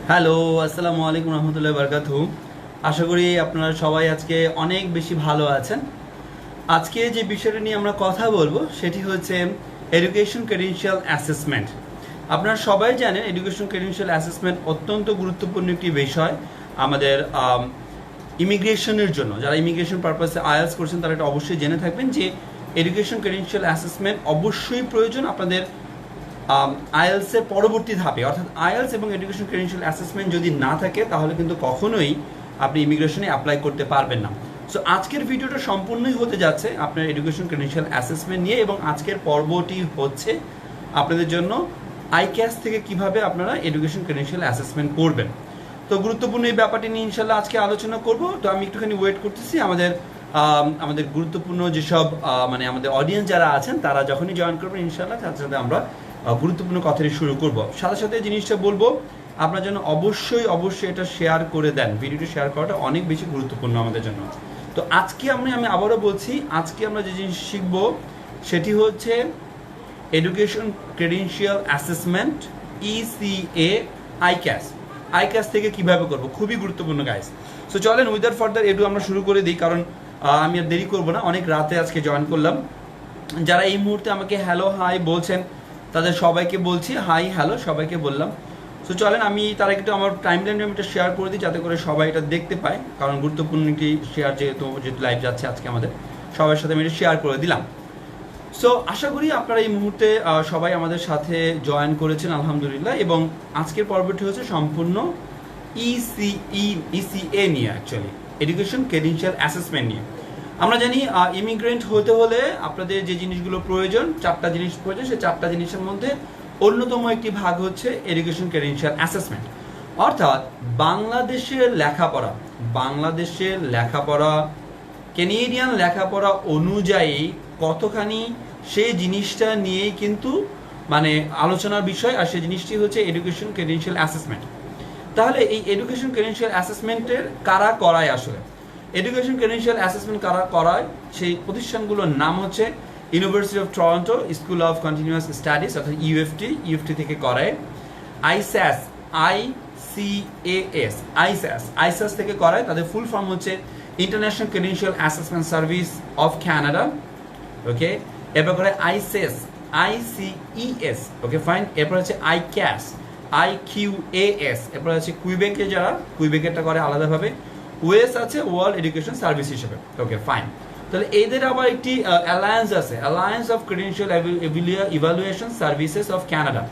Hello, আসসালামু আলাইকুম রহমতুল্লাহি বারাকাতুহু। আশা করি আপনারা সবাই আজকে অনেক বেশি ভালো আছেন। আজকে যে বিষয়টা নিয়ে আমরা কথা বলবো সেটি হচ্ছে এডুকেশন ক্রেডেনশিয়াল অ্যাসেসমেন্ট। আপনারা সবাই জানেন এডুকেশন ক্রেডেনশিয়াল অ্যাসেসমেন্ট অত্যন্ত গুরুত্বপূর্ণ একটি বিষয় আমাদের ইমিগ্রেশনের জন্য। যারা ইমিগ্রেশন পারপাসে আইএলটিএস করছেন তারা এটা অবশ্যই জেনে থাকবেন যে এডুকেশন ক্রেডেনশিয়াল অ্যাসেসমেন্ট অবশ্যই প্রয়োজন আপনাদের আইএলটিএস এর পরবর্তী ধাপে। অর্থাৎ আইএলটিএস এবং এডুকেশন ক্রেডেনশিয়াল অ্যাসেসমেন্ট যদি না থাকে তাহলে কিন্তু কখনোই আপনি ইমিগ্রেশনে অ্যাপ্লাই করতে পারবেন না। সো আজকের ভিডিওটা সম্পূর্ণই হতে যাচ্ছে আপনার এডুকেশন ক্রেডেনশিয়াল অ্যাসেসমেন্ট নিয়ে, এবং আজকের পর্বটি হচ্ছে আপনাদের জন্য আইক্যাস থেকে কিভাবে আপনারা এডুকেশন ক্রেডেনশিয়াল অ্যাসেসমেন্ট করবেন। তো গুরুত্বপূর্ণ এই ব্যাপারটি নিয়ে ইনশাল্লাহ আজকে আলোচনা করব। তো আমি একটুখানি ওয়েট করতেছি আমাদের গুরুত্বপূর্ণ যেসব মানে আমাদের অডিয়েন্স যারা আছেন তারা যখনই জয়েন করবেন ইনশাল্লাহ তার সাথে আমরা গুরুত্বপূর্ণ কথাটি শুরু করব। সাথে সাথে জিনিসটা বলবো আপনার জন্য অবশ্যই এটা শেয়ার করে দেন। ভিডিওটি শেয়ার করাটা অনেক বেশি গুরুত্বপূর্ণ আমাদের জন্য। তো আজকে আমি আবারও বলছি, আজকে আমরা যে জিনিস শিখবো সেটি হচ্ছে এডুকেশন ক্রেডেনশিয়াল অ্যাসেসমেন্ট ইসিএ আইক্যাস থেকে কিভাবে করব, খুবই গুরুত্বপূর্ণ গাইস। সো চলেন উইদাউট ফার্দার এডু আমরা শুরু করে দিই, কারণ আমি আর দেরি করবো না, অনেক রাতে আজকে জয়েন করলাম। যারা এই মুহূর্তে আমাকে হ্যালো হাই বলছেন তাদের সবাইকে বলছি হাই হ্যালো, সবাইকে বললাম। সো চলেন আমি তার একটু আমার টাইম লাইনে আমি এটা শেয়ার করে দিই যাতে করে সবাই এটা দেখতে পায়, কারণ গুরুত্বপূর্ণ একটি শেয়ার যেহেতু লাইভ যাচ্ছে আজকে আমাদের সবার সাথে আমি এটা শেয়ার করে দিলাম। সো আশা করি আপনারা এই মুহূর্তে সবাই আমাদের সাথে জয়েন করেছেন আলহামদুলিল্লাহ, এবং আজকের পর্বটি হচ্ছে সম্পূর্ণ ইসিএ নিয়ে, অ্যাকচুয়ালি এডুকেশন ক্রেডেনশিয়াল অ্যাসেসমেন্ট নিয়ে। আমরা জানি ইমিগ্রেন্ট হতে হলে আপনাদের যে জিনিসগুলো প্রয়োজন, চারটা জিনিস প্রয়োজন, সেই চারটা জিনিসের মধ্যে অন্যতম একটি ভাগ হচ্ছে এডুকেশন ক্রেডেনশিয়াল অ্যাসেসমেন্ট। অর্থাৎ বাংলাদেশের লেখাপড়া কেনেডিয়ান লেখাপড়া অনুযায়ী কতখানি সেই জিনিসটা নিয়েই কিন্তু মানে আলোচনার বিষয়, আর সেই জিনিসটি হচ্ছে এডুকেশন ক্রেডেনশিয়াল অ্যাসেসমেন্ট। তাহলে এই এডুকেশন ক্রেডেনশিয়াল অ্যাসেসমেন্টের কারা করায় আসলে এডুকেশন ক্রেডেনশিয়াল অ্যাসেসমেন্ট কারা করায় সেই প্রতিষ্ঠানগুলোর নাম হচ্ছে university of Toronto school of continuous studies অর্থাৎ ইউএফটি থেকে করায়, আইস্যাস আইস্যাস থেকে করায়, তাদের ফুল ফর্ম হচ্ছে international credential assessment service of Canada. Okay, এরপর করে আইসিএস, ওকে ফাইন। এরপর হচ্ছে আইকিউএস, এরপর হচ্ছে কুইবেকেরটা করে আলাদাভাবে, ওয়েস আছে ওয়ার্ল্ড এডুকেশন সার্ভিস হিসেবে। Okay fine. তাহলে এদের আবার একটি অ্যালায়েন্স আছে, alliance of credential evaluation services of Canada.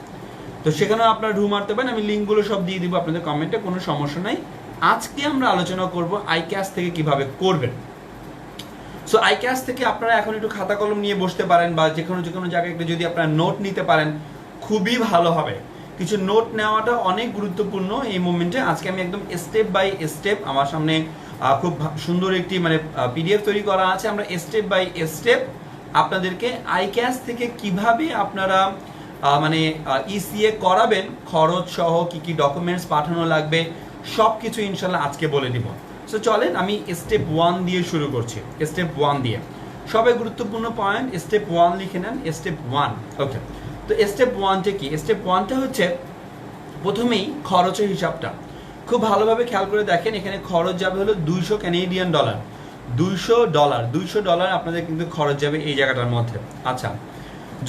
তো সেখানেও আপনারা ঢু মারতে পারেন, আমি লিঙ্কগুলো সব দিয়ে দিব আপনাদের কমেন্টে, কোনো সমস্যা নাই। আজকে আমরা আলোচনা করব আইক্যাস থেকে কিভাবে করবেন। সো আইক্যাস থেকে আপনারা এখন একটু খাতা কলম নিয়ে বসতে পারেন, বা যে কোনো জায়গায় একটু যদি আপনারা নোট নিতে পারেন খুবই ভালো হবে। কিছু নোট নেওয়াটা অনেক গুরুত্বপূর্ণ এই মোমেন্টে। আজকে আমি একদম স্টেপ বাই স্টেপ, আমার সামনে খুব সুন্দর একটি মানে পিডিএফ তৈরি করা আছে, আমরা স্টেপ বাই স্টেপ আপনাদেরকে আইক্যাস থেকে কিভাবে আপনারা মানে ইসিএ করাবেন, খরচ সহ কি কি ডকুমেন্টস পাঠানো লাগবে সব কিছু ইনশাল্লাহ আজকে বলে দিব। সো চলেন আমি স্টেপ 1 দিয়ে শুরু করছি। স্টেপ 1 দিয়ে সবাই গুরুত্বপূর্ণ পয়েন্ট স্টেপ 1 লিখে নেন। স্টেপ 1, ওকে। তো স্টেপ 1টা কি? স্টেপ 1টা হচ্ছে প্রথমেই খরচের হিসাবটা খুব ভালোভাবে খেয়াল করে দেখেন। এখানে খরচ যাবে হলো 200 ক্যানেডিয়ান ডলার, 200 ডলার আপনাদের কিন্তু খরচ যাবে এই জায়গাটার মধ্যে। আচ্ছা,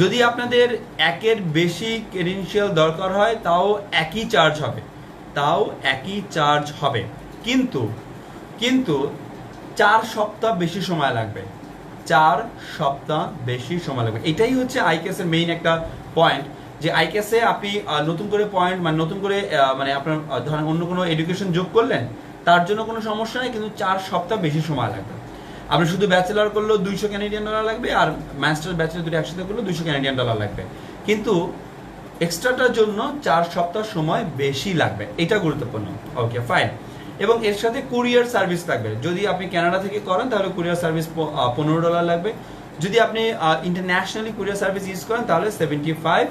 যদি আপনাদের একের বেশি ক্রেডেনশিয়াল দরকার হয় তাও একই চার্জ হবে, কিন্তু 4 সপ্তাহ বেশি সময় লাগবে। এটাই হচ্ছে আইক্যাসের মেইন একটা পয়েন্ট, যে আইক্যাসে আপনি নতুন করে পয়েন্ট মানে নতুন করে মানে আপনার ধরেন অন্য কোনো এডুকেশন যোগ করলেন তার জন্য কোনো সমস্যা নেই, কিন্তু 4 সপ্তাহ বেশি সময় লাগবে। আপনি শুধু ব্যাচেলার করলেও 200 ক্যানেডিয়ান ডলার লাগবে, আর মাস্টার ব্যাচেলার দুটো একসাথে করলেও 200 ক্যানেডিয়ান ডলার লাগবে, কিন্তু এক্সট্রাটার জন্য 4 সপ্তাহ সময় বেশি লাগবে। এটা গুরুত্বপূর্ণ। Okay fine. এবং এর সাথে কুরিয়ার সার্ভিস লাগবে। যদি আপনি কানাডা থেকে করেন তাহলে কুরিয়ার সার্ভিস 15 ডলার লাগবে। যদি আপনি ইন্টারন্যাশনালি কুরিয়ার সার্ভিস ইউজ করেন তাহলে 75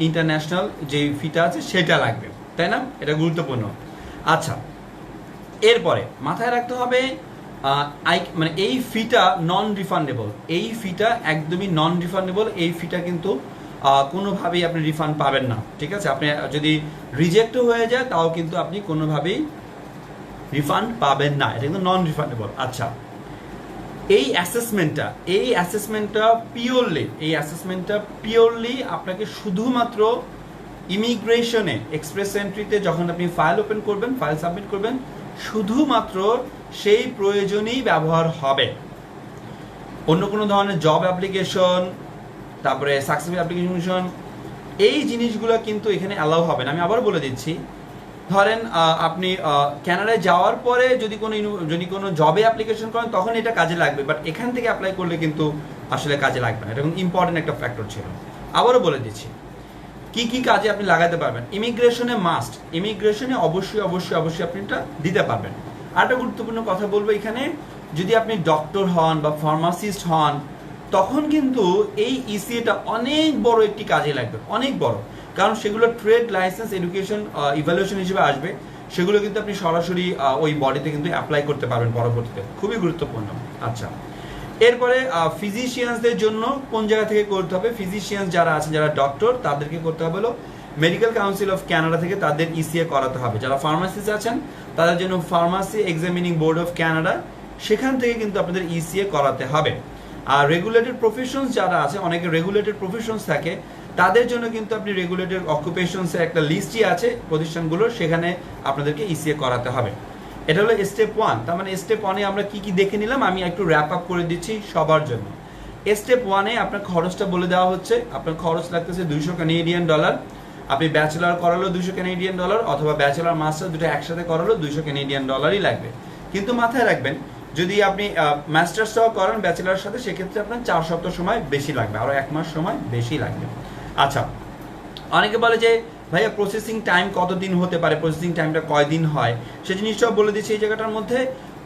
ইন্টারন্যাশনাল যে ফিটা আছে সেটা লাগবে, তাই না? এটা গুরুত্বপূর্ণ। আচ্ছা, এরপরে মাথায় রাখতে হবে মানে এই ফিটা নন রিফান্ডেবল, এই ফিটা একদমই নন রিফান্ডেবল। এই ফিটা কিন্তু কোনোভাবেই আপনি রিফান্ড পাবেন না, ঠিক আছে? আপনি যদি রিজেক্টও হয়ে যায় তাও কিন্তু আপনি কোনোভাবেই রিফান্ড পাবেন না, এটা কিন্তু নন রিফান্ডেবল। আচ্ছা, এই অ্যাসেসমেন্টটা পিওরলি আপনাকে শুধুমাত্র ইমিগ্রেশনে এক্সপ্রেস এন্ট্রিতে যখন আপনি ফাইল ওপেন করবেন, ফাইল সাবমিট করবেন, শুধুমাত্র সেই প্রয়োজনেই ব্যবহার হবে। অন্য কোনো ধরনের জব অ্যাপ্লিকেশন, তারপরে সাকসেসফুল অ্যাপ্লিকেশন, এই জিনিসগুলো কিন্তু এখানে অ্যালাউ হবে না। আমি আবার বলে দিচ্ছি, ধরেন আপনি কানাডায় যাওয়ার পরে যদি কোনো জবে অ্যাপ্লিকেশন করেন তখন এটা কাজে লাগবে, বাট এখান থেকে অ্যাপ্লাই করলে কিন্তু আসলে কাজে লাগবে না। এটা কিন্তু ইম্পর্টেন্ট একটা ফ্যাক্টর ছিল। আবারও বলে দিচ্ছি কি কি কাজে আপনি লাগাতে পারবেন। ইমিগ্রেশনে অবশ্যই আপনি এটা দিতে পারবেন। আর একটা গুরুত্বপূর্ণ কথা বলবো এখানে, যদি আপনি ডক্টর হন বা ফার্মাসিস্ট হন তখন কিন্তু এই ইসিএটা অনেক বড় একটি কাজে লাগবে, অনেক বড়। কারণ সেগুলো ট্রেড লাইসেন্স এডুকেশন ইভ্যালুয়েশন হিসেবে আসবে, সেগুলো কিন্তু আপনি সরাসরি ওই বডিতে কিন্তু অ্যাপ্লাই করতে পারবেন পরবর্তীতে, খুবই গুরুত্বপূর্ণ। আচ্ছা, এরপরে ফিজিশিয়ানসদের জন্য কোন জায়গা থেকে করতে হবে? ফিজিশিয়ানস যারা আছেন, যারা ডক্টর, তাদেরকে করতে হবে হলো মেডিকেল কাউন্সিল অফ কানাডা থেকে তাদের ইসিএ করাতে হবে। যারা ফার্মাসিস্ট আছেন তাদের জন্য pharmacy examining board of Canada, সেখান থেকে কিন্তু আপনাদের ইসিএ করাতে হবে। আর রেগুলেটেড প্রফেশনস যারা আছে, অনেকে রেগুলেটেড প্রফেশনস থাকে, তাদের জন্য কিন্তু আপনি রেগুলেটেড অকুপেশনসের একটা লিস্টই আছে প্রতিষ্ঠানগুলোর, সেখানে আপনাদেরকে ইসিএ করাতে হবে। এটা হলো স্টেপ 1। তার মানে স্টেপ 1-এ আমরা কি কি দেখে নিলাম, আমি একটু র্যাপ আপ করে দিচ্ছি সবার জন্য। স্টেপ 1-এ আপনার খরচটা বলে দেওয়া হচ্ছে। আপনার খরচ লাগতেছে $200। আপনি ব্যাচেলার করালো $200 অথবা ব্যাচেলার মাস্টার দুটো একসাথে করালো $200 লাগবে। কিন্তু মাথায় রাখবেন, যদি আপনি মাস্টার্সটাও করেন ব্যাচেলারের সাথে, সেক্ষেত্রে আপনার 4 সপ্তাহ সময় বেশি লাগবে, আরও 1 মাস সময় বেশি লাগবে। আচ্ছা, অনেকে বলে যে ভাইয়া প্রসেসিং টাইম কতদিন হতে পারে, প্রসেসিং টাইমটা কয়দিন হয়, সেই জিনিসটাও বলে দিচ্ছি এই জায়গাটার মধ্যে।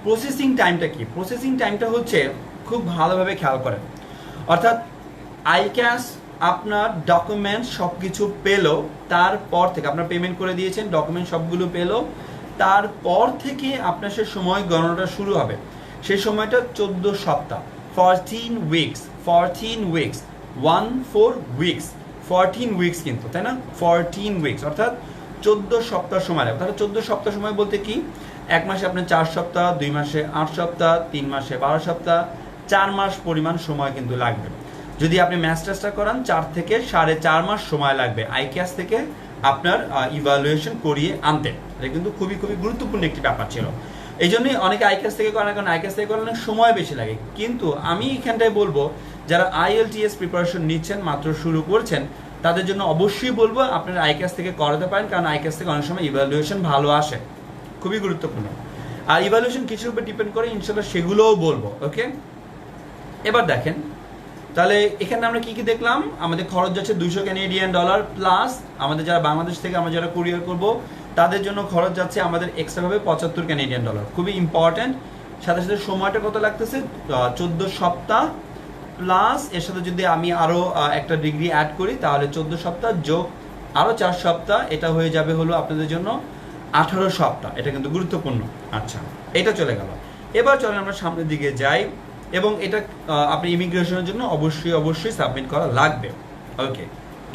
প্রসেসিং টাইমটা কি? প্রসেসিং টাইমটা হচ্ছে, খুব ভালোভাবে খেয়াল করেন, অর্থাৎ আইক্যাশ আপনার ডকুমেন্টস সব কিছু পেলো, তারপর থেকে আপনার পেমেন্ট করে দিয়েছেন, ডকুমেন্ট সবগুলো পেলো, তারপর থেকে আপনার সে সময় গণনাটা শুরু হবে। সেই সময়টা 14 সপ্তাহ, 14 উইকস, 14 উইকস কিন্তু, তাই না? 14 উইকস অর্থাৎ 14 সপ্তাহ সময় লাগবে। তাহলে 14 সপ্তাহ সময় বলতে কি, 1 মাসে আপনার 4 সপ্তাহ, 2 মাসে 8 সপ্তাহ, 3 মাসে 12 সপ্তাহ, 4 মাস পরিমাণ সময় কিন্তু লাগবে। যদি আপনি মাস্টার্সটা করান 4 থেকে 4.5 মাস সময় লাগবে আইক্যাশ থেকে আপনার ইভ্যালুয়েশন করিয়ে আনতে। এটা কিন্তু খুবই গুরুত্বপূর্ণ একটি ব্যাপার ছিল। এই জন্যই অনেকে আইক্যাশ থেকে করেন, কারণ আইক্যাশ থেকে করলে সময় বেশি লাগে। কিন্তু আমি এখানটায় বলবো, যারা IELTS প্রিপারেশন নিচ্ছেন, মাত্র শুরু করছেন, তাদের জন্য অবশ্যই বলবো আপনারা আইক্যাশ থেকে করাতে পারেন, কারণ আইক্যাশ থেকে অনেক সময় ইভ্যালুয়েশন ভালো আসে, খুবই গুরুত্বপূর্ণ। আর ইভ্যালুয়েশন কিছুর উপর ডিপেন্ড করে, ইনশাল্লাহ সেগুলোও বলবো। ওকে, এবার দেখেন তাহলে এখানে আমরা কি কি দেখলাম। আমাদের খরচ যাচ্ছে $200 প্লাস আমাদের যারা বাংলাদেশ থেকে আমরা যারা কুরিয়ার করব তাদের জন্য খরচ যাচ্ছে আমাদের এক্সট্রাভাবে $75। খুবই ইম্পর্টেন্ট। সাথে সাথে সময়টা কত লাগতেছে, 14 সপ্তাহ প্লাস এর সাথে যদি আমি আরও একটা ডিগ্রি অ্যাড করি তাহলে 14 সপ্তাহ যোগ আরও 4 সপ্তাহ, এটা হয়ে যাবে হলো আপনাদের জন্য 18 সপ্তাহ। এটা কিন্তু গুরুত্বপূর্ণ। আচ্ছা, এটা চলে গেল। এবার চলেন আমরা সামনের দিকে যাই, এবং এটা আপনি ইমিগ্রেশনের জন্য অবশ্যই সাবমিট করা লাগবে। ওকে,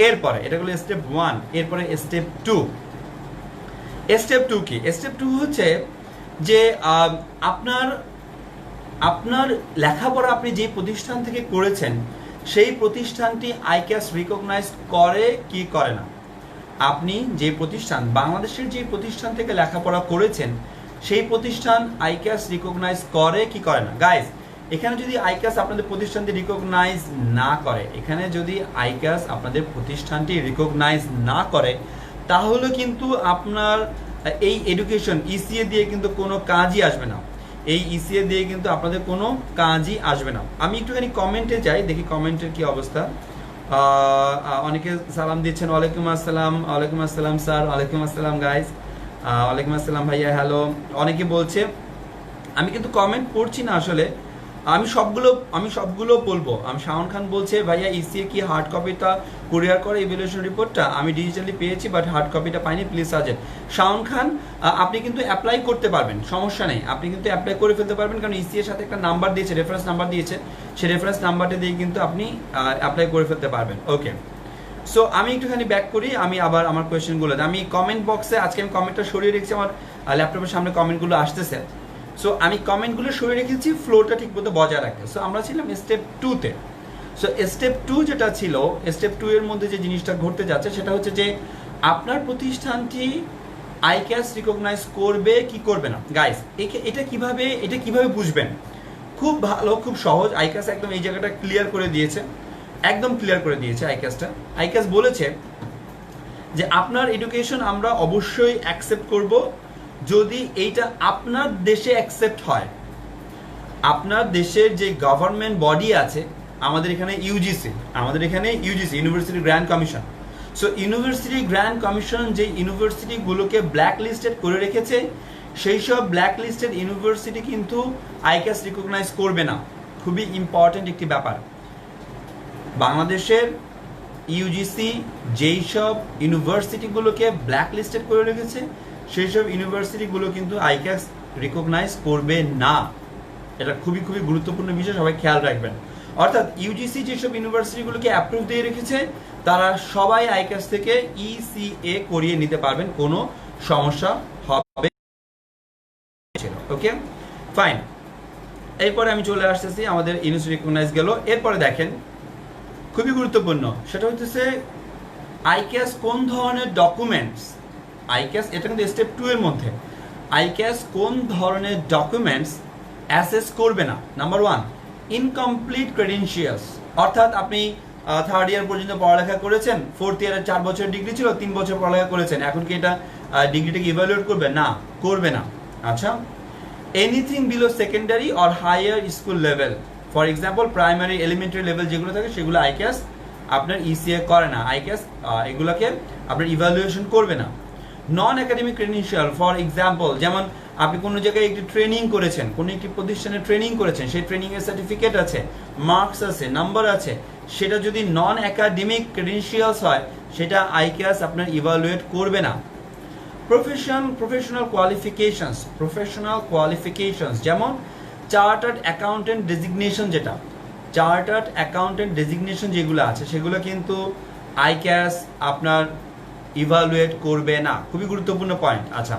এরপরে এটা হলো স্টেপ 1। এরপরে স্টেপ 2। স্টেপ 2 কি? স্টেপ 2 হচ্ছে যে আপনার লেখাপড়া আপনি যে প্রতিষ্ঠান থেকে করেছেন সেই প্রতিষ্ঠানটি আইক্যাশ রিকগনাইজ করে কি করে না। আপনি যে প্রতিষ্ঠান, বাংলাদেশের যে প্রতিষ্ঠান থেকে লেখাপড়া করেছেন সেই প্রতিষ্ঠান আইক্যাশ রিকগনাইজ করে কি করে না। গাইস, এখানে যদি আইক্যাশ আপনাদের প্রতিষ্ঠানটি রিকগনাইজ না করে, না করে, তাহলে কিন্তু আপনার এই এডুকেশন ইসিএ দিয়ে কিন্তু কোনো কাজই আসবে না। আমি একটুখানি কমেন্টে যাই, দেখি কমেন্টের কি অবস্থা। অনেকে সালাম দিচ্ছেন, ওয়ালাইকুম আসসালাম স্যার, ওয়ালাইকুম আসসালাম গাইস, ওয়ালাইকুম আসসালাম ভাইয়া, হ্যালো। অনেকে বলছে, আমি কিন্তু কমেন্ট পড়ছি না আসলে, আমি সবগুলো বলবো। শাওন খান বলছে, ভাইয়া ইসিএ কি হার্ড কপিটা কুরিয়ার করে ইভ্যালুয়েশন রিপোর্টটা? আমি ডিজিটালি পেয়েছি বাট হার্ড কপিটা পাইনি, প্লিজ সাজেস্ট। শাওন খান, আপনি কিন্তু অ্যাপ্লাই করতে পারবেন, সমস্যা নেই, আপনি কিন্তু অ্যাপ্লাই করে ফেলতে পারবেন, কারণ ইসিএর সাথে একটা নাম্বার দিয়েছে, রেফারেন্স নাম্বার দিয়েছে, সেই রেফারেন্স নাম্বারটা দিয়ে কিন্তু আপনি অ্যাপ্লাই করে ফেলতে পারবেন। ওকে, সো আমি একটুখানি ব্যাক করি, আমি আবার আমার কোয়েশ্চেনগুলো আমি কমেন্ট বক্সে আজকে আমি কমেন্টটা সরিয়ে রেখেছি, আমার ল্যাপটপের সামনে কমেন্টগুলো আসতেছে। সো আমি কমেন্টগুলো সরিয়ে রেখেছি ফ্লোটা ঠিক মতো বজায় রাখতে। সো আমরা ছিলাম স্টেপ 2-তে। সো স্টেপ 2 যেটা ছিল, স্টেপ 2 এর মধ্যে যে জিনিসটা ঘটতে যাচ্ছে সেটা হচ্ছে যে আপনার প্রতিষ্ঠানটি আইক্যাস রিকগনাইজ করবে কি করবে না। গাইস এটা কিভাবে বুঝবেন? খুব ভালো, খুব সহজ। আইক্যাস একদম এই জায়গাটা ক্লিয়ার করে দিয়েছে, একদম ক্লিয়ার করে দিয়েছে আইক্যাস বলেছে যে আপনার এডুকেশন আমরা অবশ্যই অ্যাকসেপ্ট করব যদি এইটা আপনার দেশে অ্যাকসেপ্ট হয়। আপনার দেশের যে গভর্নমেন্ট বডি আছে, আমাদের এখানে UGC, university grand commission. So university grand commission যে ইউনিভার্সিটিগুলোকে ব্ল্যাক লিস্টেড করে রেখেছে, সেই সব ব্ল্যাক লিস্টেড ইউনিভার্সিটি কিন্তু আইক্যাস রিকগনাইজ করবে না। খুবই ইম্পর্টেন্ট একটি ব্যাপার। বাংলাদেশের ইউজিসি যেই সব ইউনিভার্সিটিগুলোকে ব্ল্যাক লিস্টেড করে রেখেছে, সেই সব ইউনিভার্সিটিগুলো কিন্তু আইক্যাস রিকগনাইজ করবে না। এটা খুবই গুরুত্বপূর্ণ বিষয়, সবাই খেয়াল রাখবেন। অর্থাৎ ইউজিসি যেসব ইউনিভার্সিটিগুলোকে অ্যাপ্রুভ দিয়ে রেখেছে, তারা সবাই আইক্যাস থেকে ইসিএ করিয়ে নিতে পারবেন, কোনো সমস্যা হবে। ওকে, ফাইন। এরপরে আমি চলে আসতেছি, আমাদের ইউনিভার্সিটি রিকগনাইজ গেল। এরপরে দেখেন খুবই গুরুত্বপূর্ণ, সেটা হচ্ছে আইক্যাস কোন ধরনের ডকুমেন্টস, আইক্যাস এটা কিন্তু স্টেপ 2 এর মধ্যে, আইক্যাস কোন ধরনের ডকুমেন্টস অ্যাসেস করবে না। Number 1, incomplete credentials. অর্থাৎ আপনি থার্ড ইয়ার পর্যন্ত পড়ালেখা করেছেন, ফোর্থ ইয়ারে 4 বছরের ডিগ্রি ছিল, 3 বছর পড়ালেখা করেছেন, এখন কি এটা ডিগ্রিটাকে ইভ্যালুয়েট করবে? না, করবে না। আচ্ছা, anything below secondary or higher school level, for example primary, elementary level যেগুলো থাকে সেগুলো আইক্যাস আপনার ইসিএ করে না, আইক্যাস এগুলোকে আপনার ইভ্যালুয়েশন করবে না। নন একাডেমিক ক্রেডেনশিয়াল, ফর এক্সাম্পল যেমন আপনি কোনো জায়গায় একটি ট্রেনিং করেছেন, কোনো একটি প্রতিষ্ঠানে ট্রেনিং করেছেন, সেই ট্রেনিংয়ের সার্টিফিকেট আছে, মার্কস আছে, নাম্বার আছে, সেটা যদি নন একাডেমিক ক্রেডেনশিয়ালস হয়, সেটা আইক্যাস আপনার ইভ্যালুয়েট করবে না। প্রফেশনাল কোয়ালিফিকেশনস যেমন চার্টার্ড অ্যাকাউন্টেন্ট ডেজিগনেশন, যেটা চার্টার্ড অ্যাকাউন্টেন্ট ডেজিগনেশন যেগুলো আছে, সেগুলো কিন্তু আইক্যাস আপনার ইভ্যালুয়েট করবে না। খুবই গুরুত্বপূর্ণ পয়েন্ট। আচ্ছা,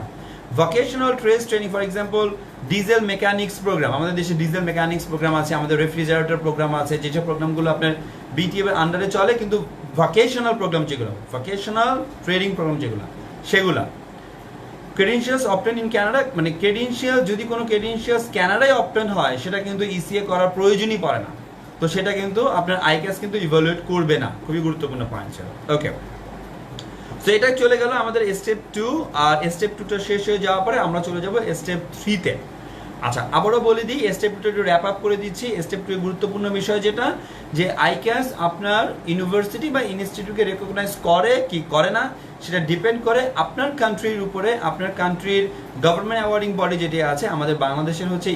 vocational trades training, for example diesel mechanics program, আমাদের দেশে ডিজেল মেকানিক্স প্রোগ্রাম আছে, আমাদের রেফ্রিজারেটর প্রোগ্রাম আছে, যেসব প্রোগ্রামগুলো আপনার বিটিএ এর আন্ডারে চলে, কিন্তু ভোকেশনাল প্রোগ্রাম যেগুলো, ভোকেশনাল ট্রেনিং প্রোগ্রাম যেগুলো, সেগুলা ক্রেডেনশিয়ালস অবটেন ইন ক্যানাডা, মানে ক্রেডেনশিয়াল যদি কোনো ক্রেডেনশিয়ালস ক্যানাডায় অবটেন হয়, সেটা কিন্তু ইসিএ করার প্রয়োজনই পড়ে না। তো সেটা কিন্তু আপনার আইক্যাস কিন্তু ইভ্যালুয়েট করবে না। খুবই গুরুত্বপূর্ণ পয়েন্ট ছিল। ওকে, তো এটা চলে গেল আমাদের স্টেপ 2, আর স্টেপ 2টা শেষ হয়ে যাওয়ার পরে আমরা চলে যাব স্টেপ 3-তে। আচ্ছা, আবারও বলে দিই, স্টেপ 2টা একটু র্যাপ আপ করে দিচ্ছি। স্টেপ 2 এর গুরুত্বপূর্ণ বিষয় যেটা, যে আইক্যাস আপনার ইউনিভার্সিটি বা ইনস্টিটিউটকে রেকগনাইজ করে কি করে না, সেটা ডিপেন্ড করে আপনার কান্ট্রির উপরে। আপনার কান্ট্রির গভর্নমেন্ট অ্যাওয়ার্ডিং বডি যেটি আছে, আমাদের বাংলাদেশের হচ্ছে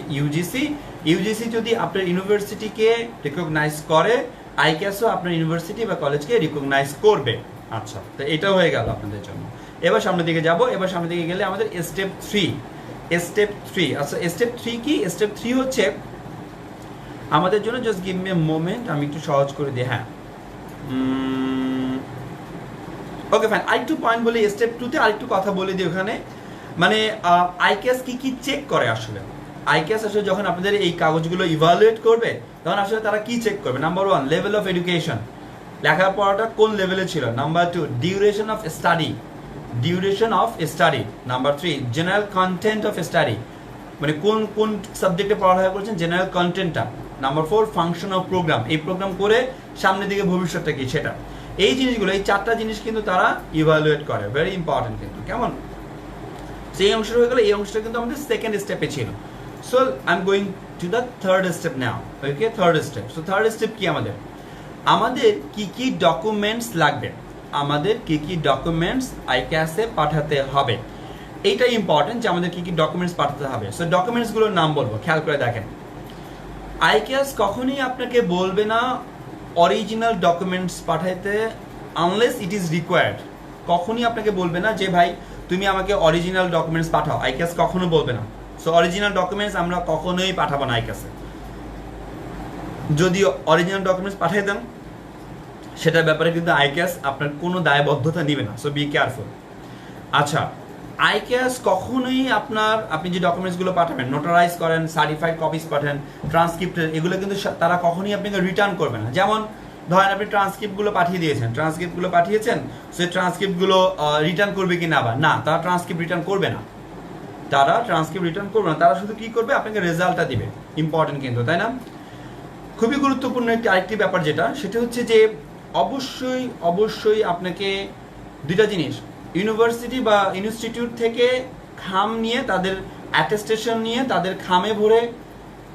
ইউজিসি যদি আপনার ইউনিভার্সিটিকে রেকগনাইজ করে, আইক্যাসও আপনার ইউনিভার্সিটি বা কলেজকে রিকগনাইজ করবে। আচ্ছা, তো এটা হয়ে গেল আপনাদের জন্য। এবার সামনের দিকে যাব। এবার সামনের দিকে গেলে আমাদের স্টেপ 3। আচ্ছা, স্টেপ 3 কি? স্টেপ 3 হচ্ছে আমাদের জন্য, just give me a moment, আমি একটু সহজ করে দিই। হ্যাঁ, ওকে ফাইন। আরেকটু পয়েন্ট বলি স্টেপ 2-তে, আরেকটু কথা বলে দিই ওখানে। মানে আইক্যাস কি চেক করে আসলে। আইক্যাস আসলে যখন আপনাদের এই কাগজগুলো ইভালুয়েট করবে, তখন আসলে তারা কি চেক করবে? নাম্বার 1, লেভেল অফ এডুকেশন, লেখাপড়াটা কোন লেভেলে ছিল। Number 2, duration of study. Number 3, general content of study, মানে কোন সাবজেক্টে পড়ালেখা করেছেন, জেনারেল কন্টেন্টটা। নাম্বার 4, ফাংশন অফ প্রোগ্রাম, এই প্রোগ্রাম করে সামনের দিকে ভবিষ্যৎটা কি সেটা। এই জিনিসগুলো, এই 4টা জিনিস কিন্তু তারা ইভালুয়েট করে, ভেরি ইম্পর্টেন্ট কিন্তু। কেমন? সেই অংশটা হয়ে গেল। এই অংশটা কিন্তু আমাদের সেকেন্ড স্টেপে ছিল। So I am going to the third step now. Okay, third step. So third step কি? আমাদের কি ডকুমেন্টস লাগবে, আমাদের কি ডকুমেন্টস আইক্যাসে পাঠাতে হবে, এইটাই ইম্পর্টেন্ট যে আমাদের কি ডকুমেন্টস পাঠাতে হবে। সো ডকুমেন্টসগুলোর নাম বলবো, খেয়াল করে দেখেন। আইক্যাস কখনোই আপনাকে বলবে না অরিজিনাল ডকুমেন্টস পাঠাইতে, আনলেস ইট ইজ রিকোয়ার্ড। কখনই আপনাকে বলবে না যে ভাই তুমি আমাকে অরিজিনাল ডকুমেন্টস পাঠাও, আইক্যাস কখনো বলবে না। সো অরিজিনাল ডকুমেন্টস আমরা কখনোই পাঠাবো না আইক্যাসে। যদি অরিজিনাল ডকুমেন্টস পাঠিয়ে দেন, সেটার ব্যাপারে কিন্তু আইক্যাস আপনার কোনো দায়বদ্ধতা নেবে না, সো বি কেয়ারফুল। আচ্ছা, আইক্যাস কখনোই আপনি যে ডকুমেন্টসগুলো পাঠাবেন, নোটারাইজ করেন, সার্টিফাইড কপিস পাঠান, ট্রান্সক্রিপ্টের, এগুলো কিন্তু তারা কখনোই আপনাকে রিটার্ন করবে না। যেমন ধরেন আপনি ট্রান্সক্রিপ্টগুলো পাঠিয়েছেন, সেই ট্রান্সক্রিপ্টগুলো রিটার্ন করবে কি না, আবার না, তারা ট্রান্সক্রিপ্ট রিটার্ন করবে না, তারা শুধু কি করবে, আপনাকে রেজাল্টটা দিবে। ইম্পর্টেন্ট কিন্তু, তাই না? খুবই গুরুত্বপূর্ণ আরেকটি ব্যাপার সেটা হচ্ছে যে অবশ্যই আপনাকে দুইটা জিনিস, ইউনিভার্সিটি বা ইনস্টিটিউট থেকে খাম নিয়ে, তাদের অ্যাটেস্টেশন নিয়ে, তাদের খামে ভরে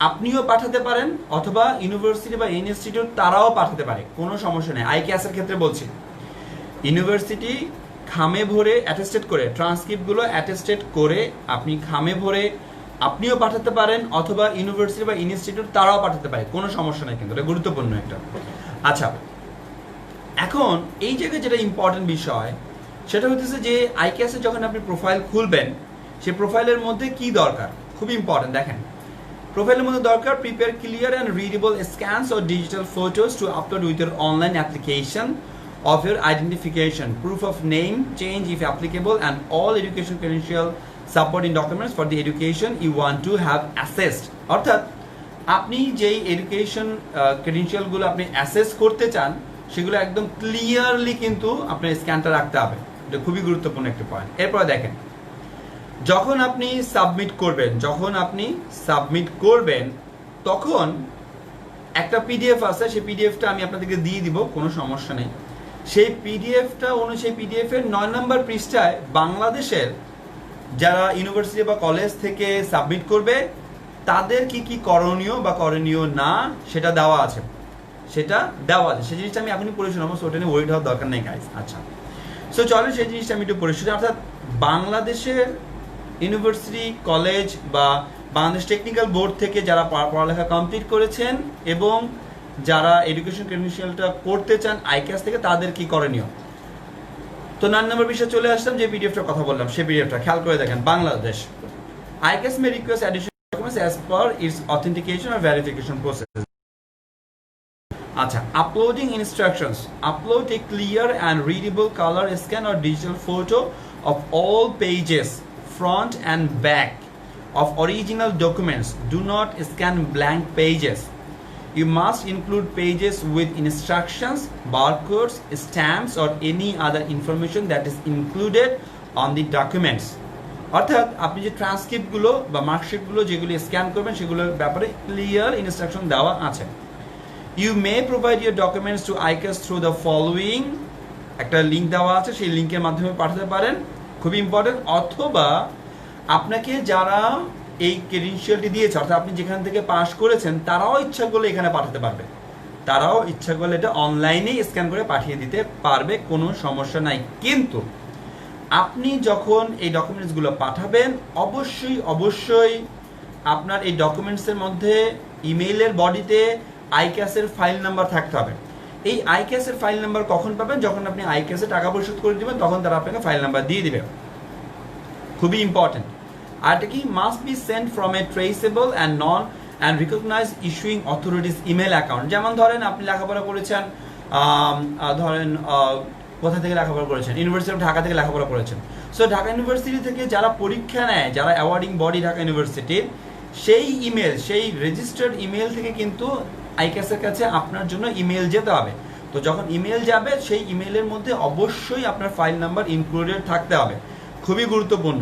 আপনিও পাঠাতে পারেন, অথবা ইউনিভার্সিটি বা ইনস্টিটিউট তারাও পাঠাতে পারে, কোনো সমস্যা নেই। আইক্যাসের ক্ষেত্রে বলছি, ইউনিভার্সিটি খামে ভরে অ্যাটেস্টেড করে, ট্রান্সক্রিপ্টগুলো অ্যাটেস্টেড করে আপনি খামে ভরে আপনিও পাঠাতে পারেন, অথবা ইউনিভার্সিটি বা ইনস্টিটিউট তারাও পাঠাতে পারে, কোনো সমস্যা নেই, কিন্তু এটা গুরুত্বপূর্ণ একটা। আচ্ছা, এখন এই জায়গায় যেটা ইম্পর্টেন্ট বিষয় সেটা হচ্ছে যে আইক্যাসে যখন আপনি প্রোফাইল খুলবেন, সেই প্রোফাইলের মধ্যে কি দরকার, খুব ইম্পর্টেন্ট। দেখেন, প্রোফাইলের মধ্যে দরকার prepare clear and readable scans or digital photos to upload with your online application of your identification, proof of name change if applicable, and all education credential supporting documents for the education you want to have assessed. অর্থাৎ আপনি যেই education ক্রেডেনশিয়ালগুলো আপনি assess করতে চান, সেগুলো একদম clearly কিন্তু আপনার স্ক্যানটা রাখতে হবে। এটা খুবই গুরুত্বপূর্ণ একটা পয়েন্ট। এরপর দেখেন, যখন আপনি সাবমিট করবেন তখন একটা পিডিএফ আছে, সেই পিডিএফটা আমি আপনাদেরকে দিয়ে দিব, কোনো সমস্যা নেই। সেই পিডিএফের 9 নম্বর পৃষ্ঠায় বাংলাদেশের যারা ইউনিভার্সিটি বা কলেজ থেকে সাবমিট করবে তাদের কি কি করণীয় বা করণীয় না সেটা দেওয়া আছে, সেই জিনিসটা আমি এখনই পড়ে শোনাবো, ওটা নিয়ে ওয়ারিড হওয়ার দরকার নেই গাইস। আচ্ছা, সো চলেন সেই জিনিসটা আমি একটু পড়ে শুনি। অর্থাৎ বাংলাদেশের ইউনিভার্সিটি, কলেজ বা বাংলাদেশ টেকনিক্যাল বোর্ড থেকে যারা পড়ালেখা কমপ্লিট করেছেন এবং যারা এডুকেশন ক্রেডেনশিয়ালটা করতে চান আইক্যাস থেকে, তাদের কি করণীয়। তো 9 নম্বর বিষয়ে চলে আসলাম, যে পিডিএফটার কথা বললাম, সেই পিডিএফটা খেয়াল করে দেখেন। Bangladesh ICAS may request additional documents as per its authentication or verification process. আচ্ছা, uploading instructions, upload a clear and readable colour scan or digital photo of all pages front and back of original documents. Do not scan blank pages. You must include pages with instructions, barcodes, stamps or any other information that is included on the documents. অর্থাৎ আপনি যে ট্রান্সক্রিপ্টগুলো বা মার্কশিটগুলো যেগুলো scan করবেন সেগুলোর ব্যাপারে clear instruction দেওয়া আছে। You may provide your documents to ICAS through the following, একটা লিঙ্ক দেওয়া আছে, সেই লিঙ্কের মাধ্যমে পাঠাতে পারেন, খুবই ইম্পর্টেন্ট। অথবা আপনাকে যারা এই ক্রেডেনশিয়ালটি দিয়েছে, অর্থাৎ আপনি যেখান থেকে পাস করেছেন, তারাও ইচ্ছা করলে এখানে পাঠাতে পারবে, তারাও ইচ্ছা করলে এটা অনলাইনেই স্ক্যান করে পাঠিয়ে দিতে পারবে, কোনো সমস্যা নাই। কিন্তু আপনি যখন এই ডকুমেন্টসগুলো পাঠাবেন, অবশ্যই আপনার এই ডকুমেন্টসের মধ্যে ইমেইলের বডিতে আইক্যাসের ফাইল নাম্বার থাকতে হবে। এই আইক্যাসের ফাইল নাম্বার কখন পাবেন, যখন আপনি আইক্যাসে টাকা পরিশোধ করে দিবেন, তখন তারা আপনাকে ফাইল নাম্বার দিয়ে দিবে, খুবই ইম্পর্টেন্ট। আর এটা কি, must be sent from a traceable and known and recognize issuing authorities email account. যেমন ধরেন আপনি লেখাপড়া করেছেন, কোথা থেকে লেখাপড়া করেছেন, ইউনিভার্সিটি অফ ঢাকা থেকে লেখাপড়া করেছেন। সো ঢাকা ইউনিভার্সিটি থেকে যারা পরীক্ষা নেয়, যারা অ্যাওয়ার্ডিং বডি ঢাকা ইউনিভার্সিটির, সেই রেজিস্টার্ড ইমেল থেকে কিন্তু আইক্যাসের কাছে আপনার জন্য ইমেল যেতে হবে। তো যখন ইমেল যাবে, সেই ইমেলের মধ্যে অবশ্যই আপনার ফাইল নাম্বার ইনক্লুডেড থাকতে হবে, খুবই গুরুত্বপূর্ণ।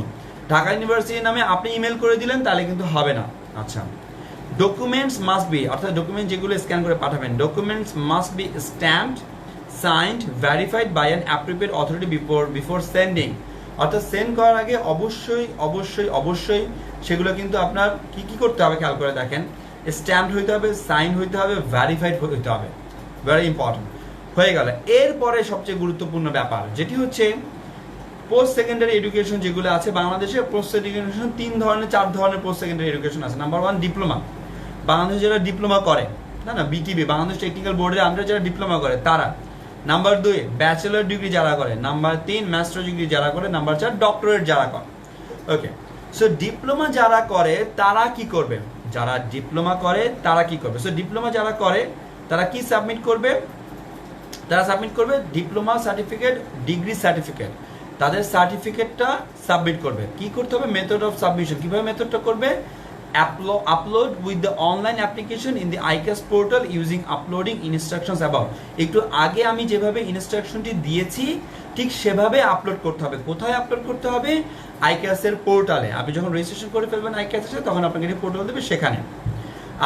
ঢাকা ইউনিভার্সিটির নামে আপনি ইমেল করে দিলেন তাহলে কিন্তু হবে না। আচ্ছা, ডকুমেন্টস মাস্ট বি, অর্থাৎ ডকুমেন্ট যেগুলো স্ক্যান করে পাঠাবেন, documents must be stamped, signed, verified by an appropriate authority before sending. অর্থাৎ সেন্ড করার আগে অবশ্যই সেগুলো কিন্তু আপনার কি করতে হবে খেয়াল করে দেখেন, স্ট্যাম্পড হইতে হবে, সাইন হইতে হবে, ভেরিফাইড হইতে হবে, ভেরি ইম্পর্টেন্ট। হয়ে গেল। এরপরে সবচেয়ে গুরুত্বপূর্ণ ব্যাপার যেটি হচ্ছে পোস্ট সেকেন্ডারি এডুকেশন যেগুলো আছে বাংলাদেশে। পোস্ট এডুকেশন 4 ধরনের পোস্ট সেকেন্ডারি এডুকেশন আছে। নাম্বার 1 ডিপ্লোমা, বাংলাদেশে যারা ডিপ্লোমা করে, না বিটিবি, বাংলাদেশ টেকনিক্যাল বোর্ডের আন্ডারে যারা ডিপ্লোমা করে তারা। নাম্বার 2 ব্যাচেলর ডিগ্রি যারা করে। নাম্বার 3 মাস্টার ডিগ্রি যারা করে। নাম্বার 4 ডক্টরেট যারা করে। ওকে, সো ডিপ্লোমা যারা করে তারা কি করবে, সো ডিপ্লোমা যারা করে তারা কি সাবমিট করবে, তারা সাবমিট করবে ডিপ্লোমা সার্টিফিকেট, ডিগ্রি সার্টিফিকেট, তাদের সার্টিফিকেটটা সাবমিট করবে। কি করতে হবে? Method of submission. কিভাবে মেথডটা করবে? Upload with the online application in the ICAS portal using uploading instructions about. একটু আগে আমি যেভাবে ইনস্ট্রাকশনটি দিয়েছি ঠিক সেভাবে আপলোড করতে হবে। কোথায় আপলোড করতে হবে? আইক্যাসের পোর্টালে। আপনি যখন রেজিস্ট্রেশন করে ফেলবেন আইক্যাসে, তখন আপনাকে পোর্টাল দেবে, সেখানে।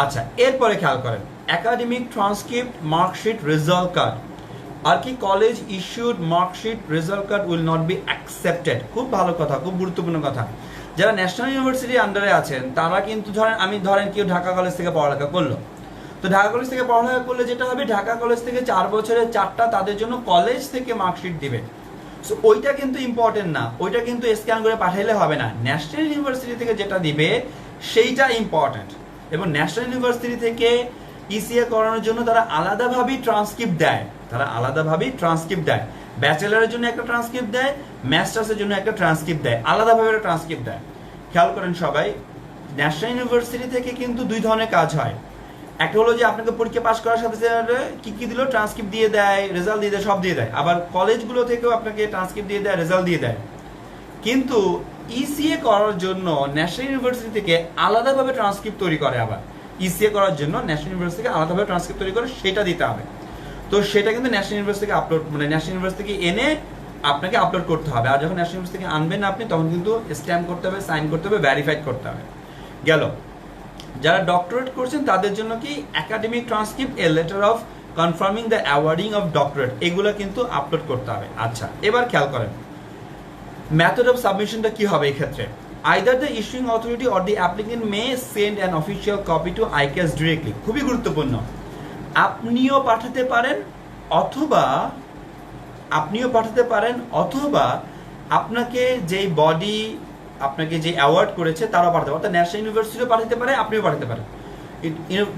আচ্ছা, এরপরে খেয়াল করেন, academic transcript, marksheet, result card. আর কি college issued marksheet, result card will not be accepted. খুব ভালো কথা, খুব গুরুত্বপূর্ণ কথা। যারা ন্যাশনাল ইউনিভার্সিটির আন্ডারে আছেন তারা কিন্তু ধরেন কেউ ঢাকা কলেজ থেকে পড়ালেখা করলো, তো ঢাকা কলেজ থেকে পড়ালেখা করলে যেটা হবে, ঢাকা কলেজ থেকে 4 বছরের 4টা তাদের জন্য কলেজ থেকে মার্কশিট দিবে। সো ওইটা কিন্তু ইম্পর্টেন্ট না, ওইটা কিন্তু স্ক্যান করে পাঠাইলে হবে না। ন্যাশনাল ইউনিভার্সিটি থেকে যেটা দিবে সেইটা ইম্পর্টেন্ট। এবং ন্যাশনাল ইউনিভার্সিটি থেকে ইসিএ করানোর জন্য তারা আলাদাভাবেই ট্রান্সক্রিপ্ট দেয়, ব্যাচেলারের জন্য একটা ট্রান্সক্রিপ্ট দেয়, মাস্টার্সের জন্য একটা ট্রান্সক্রিপ্ট দেয়, আলাদাভাবে একটা ট্রান্সক্রিপ্ট দেয়। খেয়াল করেন সবাই, ন্যাশনাল ইউনিভার্সিটি থেকে কিন্তু 2 ধরনের কাজ হয়। একটা হলো যে আপনাকে পরীক্ষা পাস করার সাথে সাথে কি দিল, ট্রান্সক্রিপ্ট দিয়ে দেয়, রেজাল্ট দিয়ে দেয়, সব দিয়ে দেয়। আবার কলেজগুলো থেকেও আপনাকে ট্রান্সক্রিপ্ট দিয়ে দেয়, রেজাল্ট দিয়ে দেয়। কিন্তু ইসিএ করার জন্য ন্যাশনাল ইউনিভার্সিটি থেকে আলাদাভাবে ট্রান্সক্রিপ্ট তৈরি করে। আবার ইসিএ করার জন্য ন্যাশনাল ইউনিভার্সিটি থেকে আলাদাভাবে ট্রান্সক্রিপ্ট তৈরি করে, সেটা দিতে হবে। তো সেটা কিন্তু ন্যাশনাল ইউনিভার্সিটি থেকে ন্যাশনাল ইউনিভার্সিটি থেকে এনে আপনাকে আপলোড করতে হবে। আর যখন ন্যাশনাল ইউনিভার্সিটি থেকে আনবেন না আপনি, তখন কিন্তু স্ট্যাম্প করতে হবে, সাইন করতে হবে, ভেরিফাইড করতে হবে। গেল। যারা ডক্টরেট করছেন তাদের জন্য কি academic transcript, a letter of confirming the awarding of doctorate, এগুলো কিন্তু আপলোড করতে হবে। আচ্ছা, এবার খেয়াল করেন মেথড অফ সাবমিশনটা কি হবে এই ক্ষেত্রে। Either the issuing authority or the applicant may send an official copy to ICAS directly. খুবই গুরুত্বপূর্ণ। আপনিও পাঠাতে পারেন অথবা আপনাকে যেই বডি আপনাকে যে অ্যাওয়ার্ড করেছে তারাও পাঠাতে পারে। অর্থাৎ ন্যাশনাল ইউনিভার্সিটিও পাঠাতে পারে, আপনিও পাঠাতে পারেন,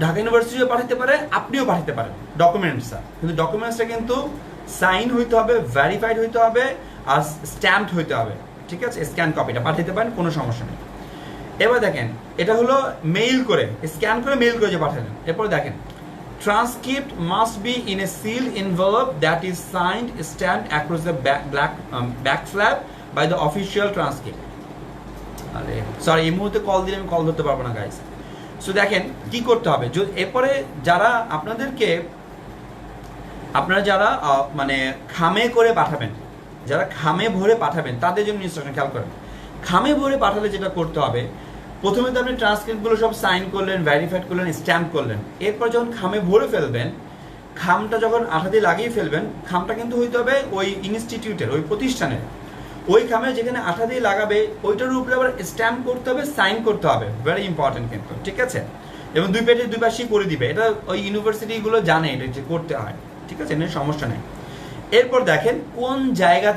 ঢাকা ইউনিভার্সিটিও পাঠাতে পারে, আপনিও পাঠাতে পারেন ডকুমেন্টসটা। কিন্তু ডকুমেন্টসটা কিন্তু সাইন হইতে হবে, ভেরিফাইড হইতে হবে, আর স্ট্যাম্পড হইতে হবে। ঠিক আছে? স্ক্যান কপিটা পাঠাতে পারেন, কোনো সমস্যা নেই। এবার দেখেন, এটা হলো মেইল করে, স্ক্যান করে মেইল করে যে পাঠালেন। এরপর দেখেন, transcript must be in a sealed envelope that is signed, stamped across the back flap by the official transcript. আরে সরি, এই মুহূর্তে কল দিলে আমি কল ধরতে পারবো না গাইস। সো দেখেন কি করতে হবে। এরপরে যারা আপনারা যারা মানে খামে করে পাঠাবেন, যারা খামে ভরে পাঠাবেন তাদের জন্য ইনস্ট্রাকশন খেয়াল করেন। খামে ভরে পাঠালে যেটা করতে হবে, প্রথমে তো আপনি ট্রান্সক্রিপ্টগুলো সব সাইন করলেন, ভেরিফাইড করলেন, স্ট্যাম্প করলেন। এরপর যখন খামে ভরে ফেলবেন, খামটা যখন আঠা দিয়ে লাগিয়ে ফেলবেন, খামটা কিন্তু হইতে হবে ওই ইনস্টিটিউটের, ওই প্রতিষ্ঠানের। ওই খামে যেখানে আঠা দিয়ে লাগাবে ওইটার উপরে আবার স্ট্যাম্প করতে হবে, সাইন করতে হবে। ভেরি ইম্পর্টেন্ট কিন্তু, ঠিক আছে? এবং দুই পাশেই করে দিবে। এটা ওই ইউনিভার্সিটিগুলো জানে এটা যে করতে হয়, ঠিক আছে? এর সমস্যা নেই। এরপর দেখেন কোন জায়গা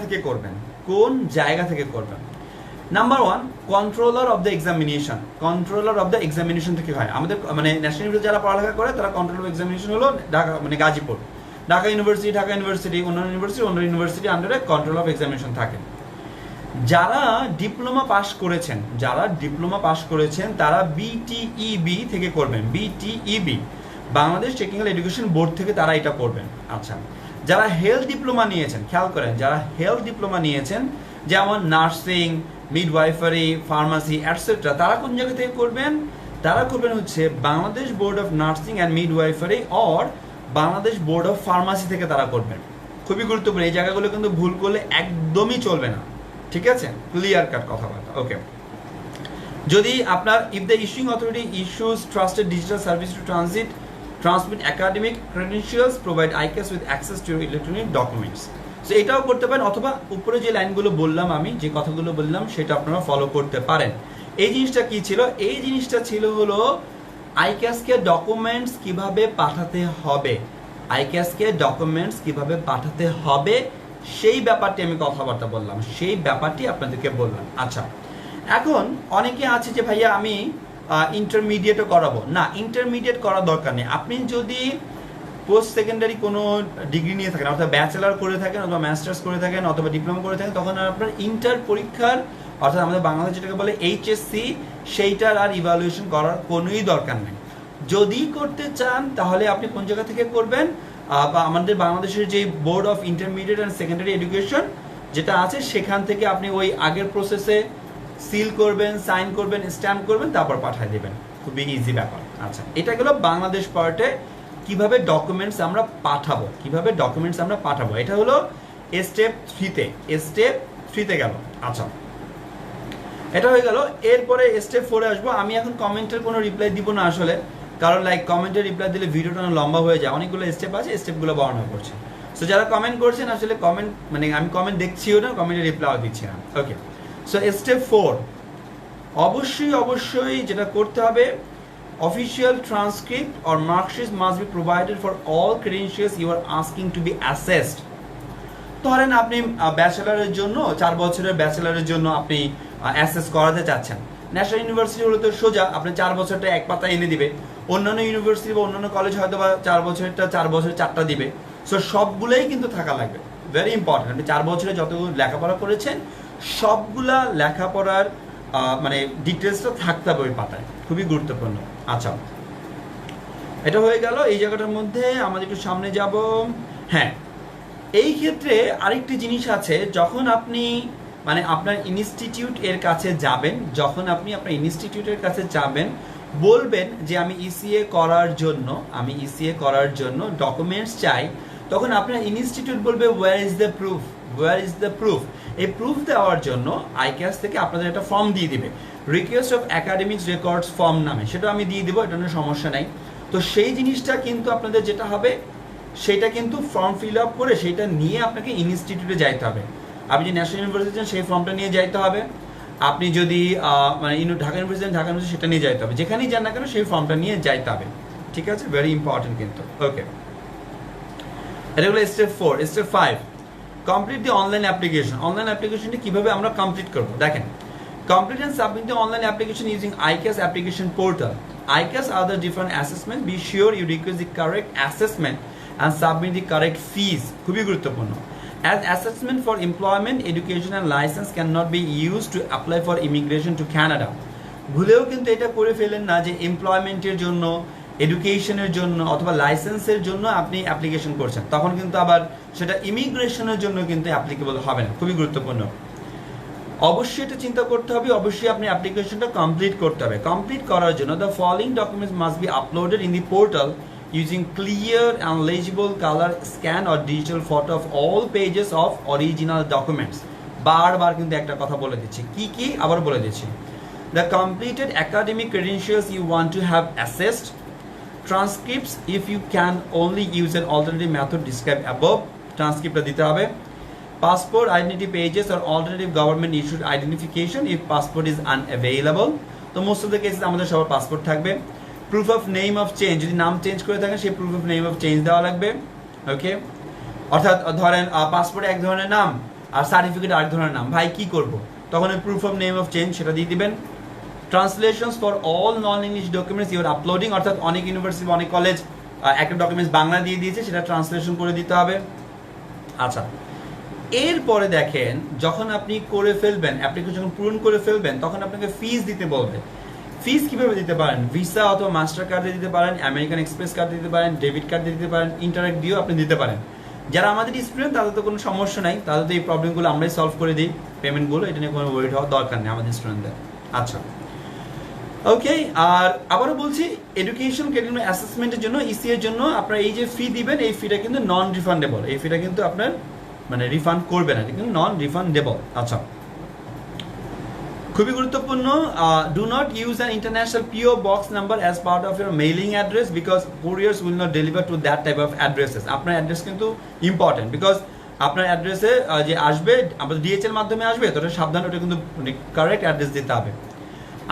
থেকে করবেন। Number 1, controller of the examination থেকে হয়। আমাদের মানে ন্যাশনাল ইউনিভার্সিটি যারা পড়ালেখা করে তারা কন্ট্রোল অফ এক্সামিনেশন হলো ঢাকা, মানে গাজীপুর। ঢাকা ইউনিভার্সিটি অন্যান্য ইউনিভার্সিটি আন্ডারে কন্ট্রোল অফ এক্সামিনেশন থাকে। যারা ডিপ্লোমা পাস করেছেন তারা বিটিইবি থেকে করবেন। BTEB, Bangladesh technical education board থেকে তারা এটা করবেন। আচ্ছা, যারা হেলথ ডিপ্লোমা নিয়েছেন, খেয়াল করেন, যারা হেলথ ডিপ্লোমা নিয়েছেন যেমন নার্সিং, মিডওয়াইফারি, ফার্মাসি এটসেট্রা, তারা কোন জায়গা থেকে করবেন? তারা করবেন হচ্ছে Bangladesh board of nursing and midwifery or Bangladesh board of pharmacy থেকে তারা করবেন। খুবই গুরুত্বপূর্ণ, এই জায়গাগুলো কিন্তু ভুল করলে একদমই চলবে না। ঠিক আছে? ক্লিয়ার কাট কথাবার্তা। ওকে। যদি আপনার if the issuing authority issues trusted digital service to transmit academic credentials, provide ICAS with access to your electronic documents. So এটাও করতে পারেন, অথবা উপরে যে লাইনগুলো বললাম, আমি যে কথাগুলো বললাম সেটা আপনারা ফলো করতে পারেন। এই জিনিসটা কি ছিল? এই জিনিসটা ছিল হলো আইক্যাসকে ডকুমেন্টস কিভাবে পাঠাতে হবে, সেই ব্যাপারটি আমি কথাবার্তা বললাম, সেই ব্যাপারটি আপনাদেরকে বললাম। আচ্ছা, এখন অনেকে আছে যে ভাইয়া আমি ইন্টারমিডিয়েটও করাবো না। ইন্টারমিডিয়েট করার দরকার নেই। আপনি যদি পোস্ট সেকেন্ডারি কোনো ডিগ্রি নিয়ে থাকেন, অর্থাৎ ব্যাচেলার করে থাকেন অথবা মাস্টার্স করে থাকেন অথবা ডিপ্লোমা করে থাকেন, তখন আপনার ইন্টার পরীক্ষার, অর্থাৎ আমাদের বাংলাদেশ যেটাকে বলে এইচএসসি, সেইটার আর ইভ্যালুয়েশন করার কোনোই দরকার নেই। যদি করতে চান তাহলে আপনি কোন জায়গা থেকে করবেন? বা আমাদের বাংলাদেশের যে board of intermediate and secondary education যেটা আছে সেখান থেকে আপনি ওই আগের প্রসেসে সিল করবেন, সাইন করবেন, স্ট্যাম্প করবেন, তারপর পাঠিয়ে দেবেন। খুবই ইজি ব্যাপার। আচ্ছা, এটা গেল বাংলাদেশ পার্টে কিভাবে ডকুমেন্টস আমরা পাঠাবো, এটা হলো স্টেপ 3তে গেল। আচ্ছা, এটা হয়ে গেল। এরপরে স্টেপ 4-এ আসবো। আমি এখন কমেন্টের কোনো রিপ্লাই দিব না আসলে, কারণ কমেন্টের রিপ্লাই দিলে ভিডিওটা লম্বা হয়ে যায়, অনেকগুলো স্টেপ আছে, স্টেপগুলো বর্ণনা করছে। সো যারা কমেন্ট করছেন আসলে কমেন্ট আমি কমেন্ট দেখছিও না, কমেন্টের রিপ্লাইও দিচ্ছি না। ওকে, সো স্টেপ 4, অবশ্যই যেটা করতে হবে, official transcript or marksheet must be provided for all credentials you are asking to be assessed. ধরেন আপনি ব্যাচেলারের জন্য 4 বছরের ব্যাচেলারের জন্য আপনি অ্যাসেস করাতে চাচ্ছেন। ন্যাশনাল ইউনিভার্সিটি হলে তো সোজা আপনি 4 বছরটা এক পাতা এনে দিবে। অন্যান্য ইউনিভার্সিটি বা অন্যান্য কলেজ হয়তো বা 4 বছরেরটা 4 বছরের 4টা দিবে। সো সবগুলোই কিন্তু থাকা লাগবে, ভেরি ইম্পর্টেন্ট। আপনি 4 বছরে যতগুলো লেখাপড়া করেছেন সবগুলা লেখাপড়ার ডিটেলসটা থাকতে হবে ওই পাতায়, খুবই গুরুত্বপূর্ণ। আচ্ছা, এটা হয়ে গেল। এই জায়গাটার মধ্যে আমাদের একটু সামনে যাব। হ্যাঁ, এই ক্ষেত্রে আরেকটি জিনিস আছে, যখন আপনি আপনার ইনস্টিটিউটের কাছে যাবেন, বলবেন যে আমি ইসিএ করার জন্য ডকুমেন্টস চাই, তখন আপনার ইনস্টিটিউট বলবে ওয়্যার ইজ দ্য প্রুফ। এই প্রুফ দেওয়ার জন্য আইক্যাস থেকে আপনাদের একটা ফর্ম দিয়ে দিবে, request of academic records form নামে। সেটা আমি দিয়ে দিব, এটা নিয়ে সমস্যা নাই। তো সেই জিনিসটা কিন্তু আপনাদের যেটা হবে, সেটা কিন্তু ফর্ম ফিল আপ করে সেটা নিয়ে আপনাকে ইনস্টিটিউটে যাইতে হবে। আপনি যে ন্যাশনাল ইউনিভার্সিটি যান সেই ফর্মটা নিয়ে যাইতে হবে। আপনি যদি ঢাকা ইউনিভার্সিটি সেটা নিয়ে যাইতে হবে। যেখানেই যান না কেন সেই ফর্মটা নিয়ে যাইতে হবে। ঠিক আছে, ভেরি ইম্পর্টেন্ট কিন্তু। ওকে, এটা হলো step 4। Step 5, complete the online application. Online অ্যাপ্লিকেশনটি কিভাবে আমরা কমপ্লিট করবো দেখেন। Complete and submit the online application using ICAS application portal. ICAS are the different assessment. Be sure you request the correct assessment and submit the correct fees. খুবই গুরুত্বপূর্ণ। As assessment for employment, education and license cannot be used to apply for immigration to Canada. ভুলেও কিন্তু এটা করে ফেলেন না যে এমপ্লয়মেন্টের জন্য, এডুকেশনের জন্য অথবা লাইসেন্সের জন্য আপনি অ্যাপ্লিকেশন করছেন, তখন কিন্তু আবার সেটা ইমিগ্রেশনের জন্য কিন্তু অ্যাপ্লিকেবল হবে না। খুবই গুরুত্বপূর্ণ। অবশ্যই এটা চিন্তা করতে হবে, অবশ্যই আপনি অ্যাপ্লিকেশনটা কমপ্লিট করতে হবে। কমপ্লিট করার জন্য the following documents must be uploaded in the portal using clear and লেজিবল colour scan or digital photo of all pages of original documents. বারবার কিন্তু একটা কথা বলে দিচ্ছি, কি আবার বলে দিচ্ছি। The completed academic credentials you want to have assessed, transcripts if you can only use an alternative method describe above, ট্রান্সক্রিপ্টটা দিতে হবে। Passport identity pages or alternative government issued identification if passport is unavailable. তো most of the cases আমাদের সবার passport থাকবে। Proof of name of change, যদি নাম change করে থাকেন সেই proof of name of change দেওয়া লাগবে। ওকে, অর্থাৎ ধরেন পাসপোর্টে এক ধরনের নাম আর সার্টিফিকেট আরেক ধরনের নাম, ভাই কি করব, তখন ওই proof of name of change সেটা দিয়ে দিবেন। Translations for all non English documents your uploading, অর্থাৎ অনেক ইউনিভার্সিটি অনেক কলেজ একটা ডকুমেন্টস বাংলা দিয়ে দিয়েছে, সেটা ট্রান্সলেশন করে দিতে হবে। আচ্ছা, এরপরে দেখেন যখন আপনি করে ফেলবেন, অ্যাপ্লিকেশন যখন পূরণ করে ফেলবেন, তখন আপনাকে ফিস দিতে বলবে। ফিস কিভাবে দিতে পারেন? ভিসা অথবা মাস্টার কার্ড দিয়ে দিতে পারেন, আমেরিকান এক্সপ্রেস কার্ড দিতে পারেন, ডেবিট কার্ড দিয়ে দিতে পারেন, ইন্টারনেট দিয়েও আপনি দিতে পারেন। যারা আমাদের স্টুডেন্ট তাদের তো কোনো সমস্যা নাই, তাদের তো এই প্রবলেমগুলো আমরাই সলভ করে দিই, পেমেন্টগুলো, এটা নিয়ে কোনো ওয়েট হওয়ার দরকার নেই আমাদের স্টুডেন্টদের। আচ্ছা, ওকে, আর আবারও বলছি, এডুকেশন ক্রেডিট অ্যাসেসমেন্টের জন্য, ইসি এর জন্য আপনারা এই যে ফি দিবেন, এই ফিটা কিন্তু নন রিফান্ডেবল। এই ফিটা কিন্তু আপনার রিফান্ড করবে না, কিন্তু নন রিফান্ডেবল। আচ্ছা, খুবই গুরুত্বপূর্ণ। Do not use an international PO box number as part of your mailing address because couriers will not deliver to that type of addresses. আপনার অ্যাড্রেস কিন্তু ইম্পর্টেন্ট, বিকজ আপনার অ্যাড্রেসে যে আসবে আমাদের ডিএচএল মাধ্যমে আসবে, তো ওটা সাবধান, ওটা কিন্তু কারেক্ট অ্যাড্রেস দিতে হবে।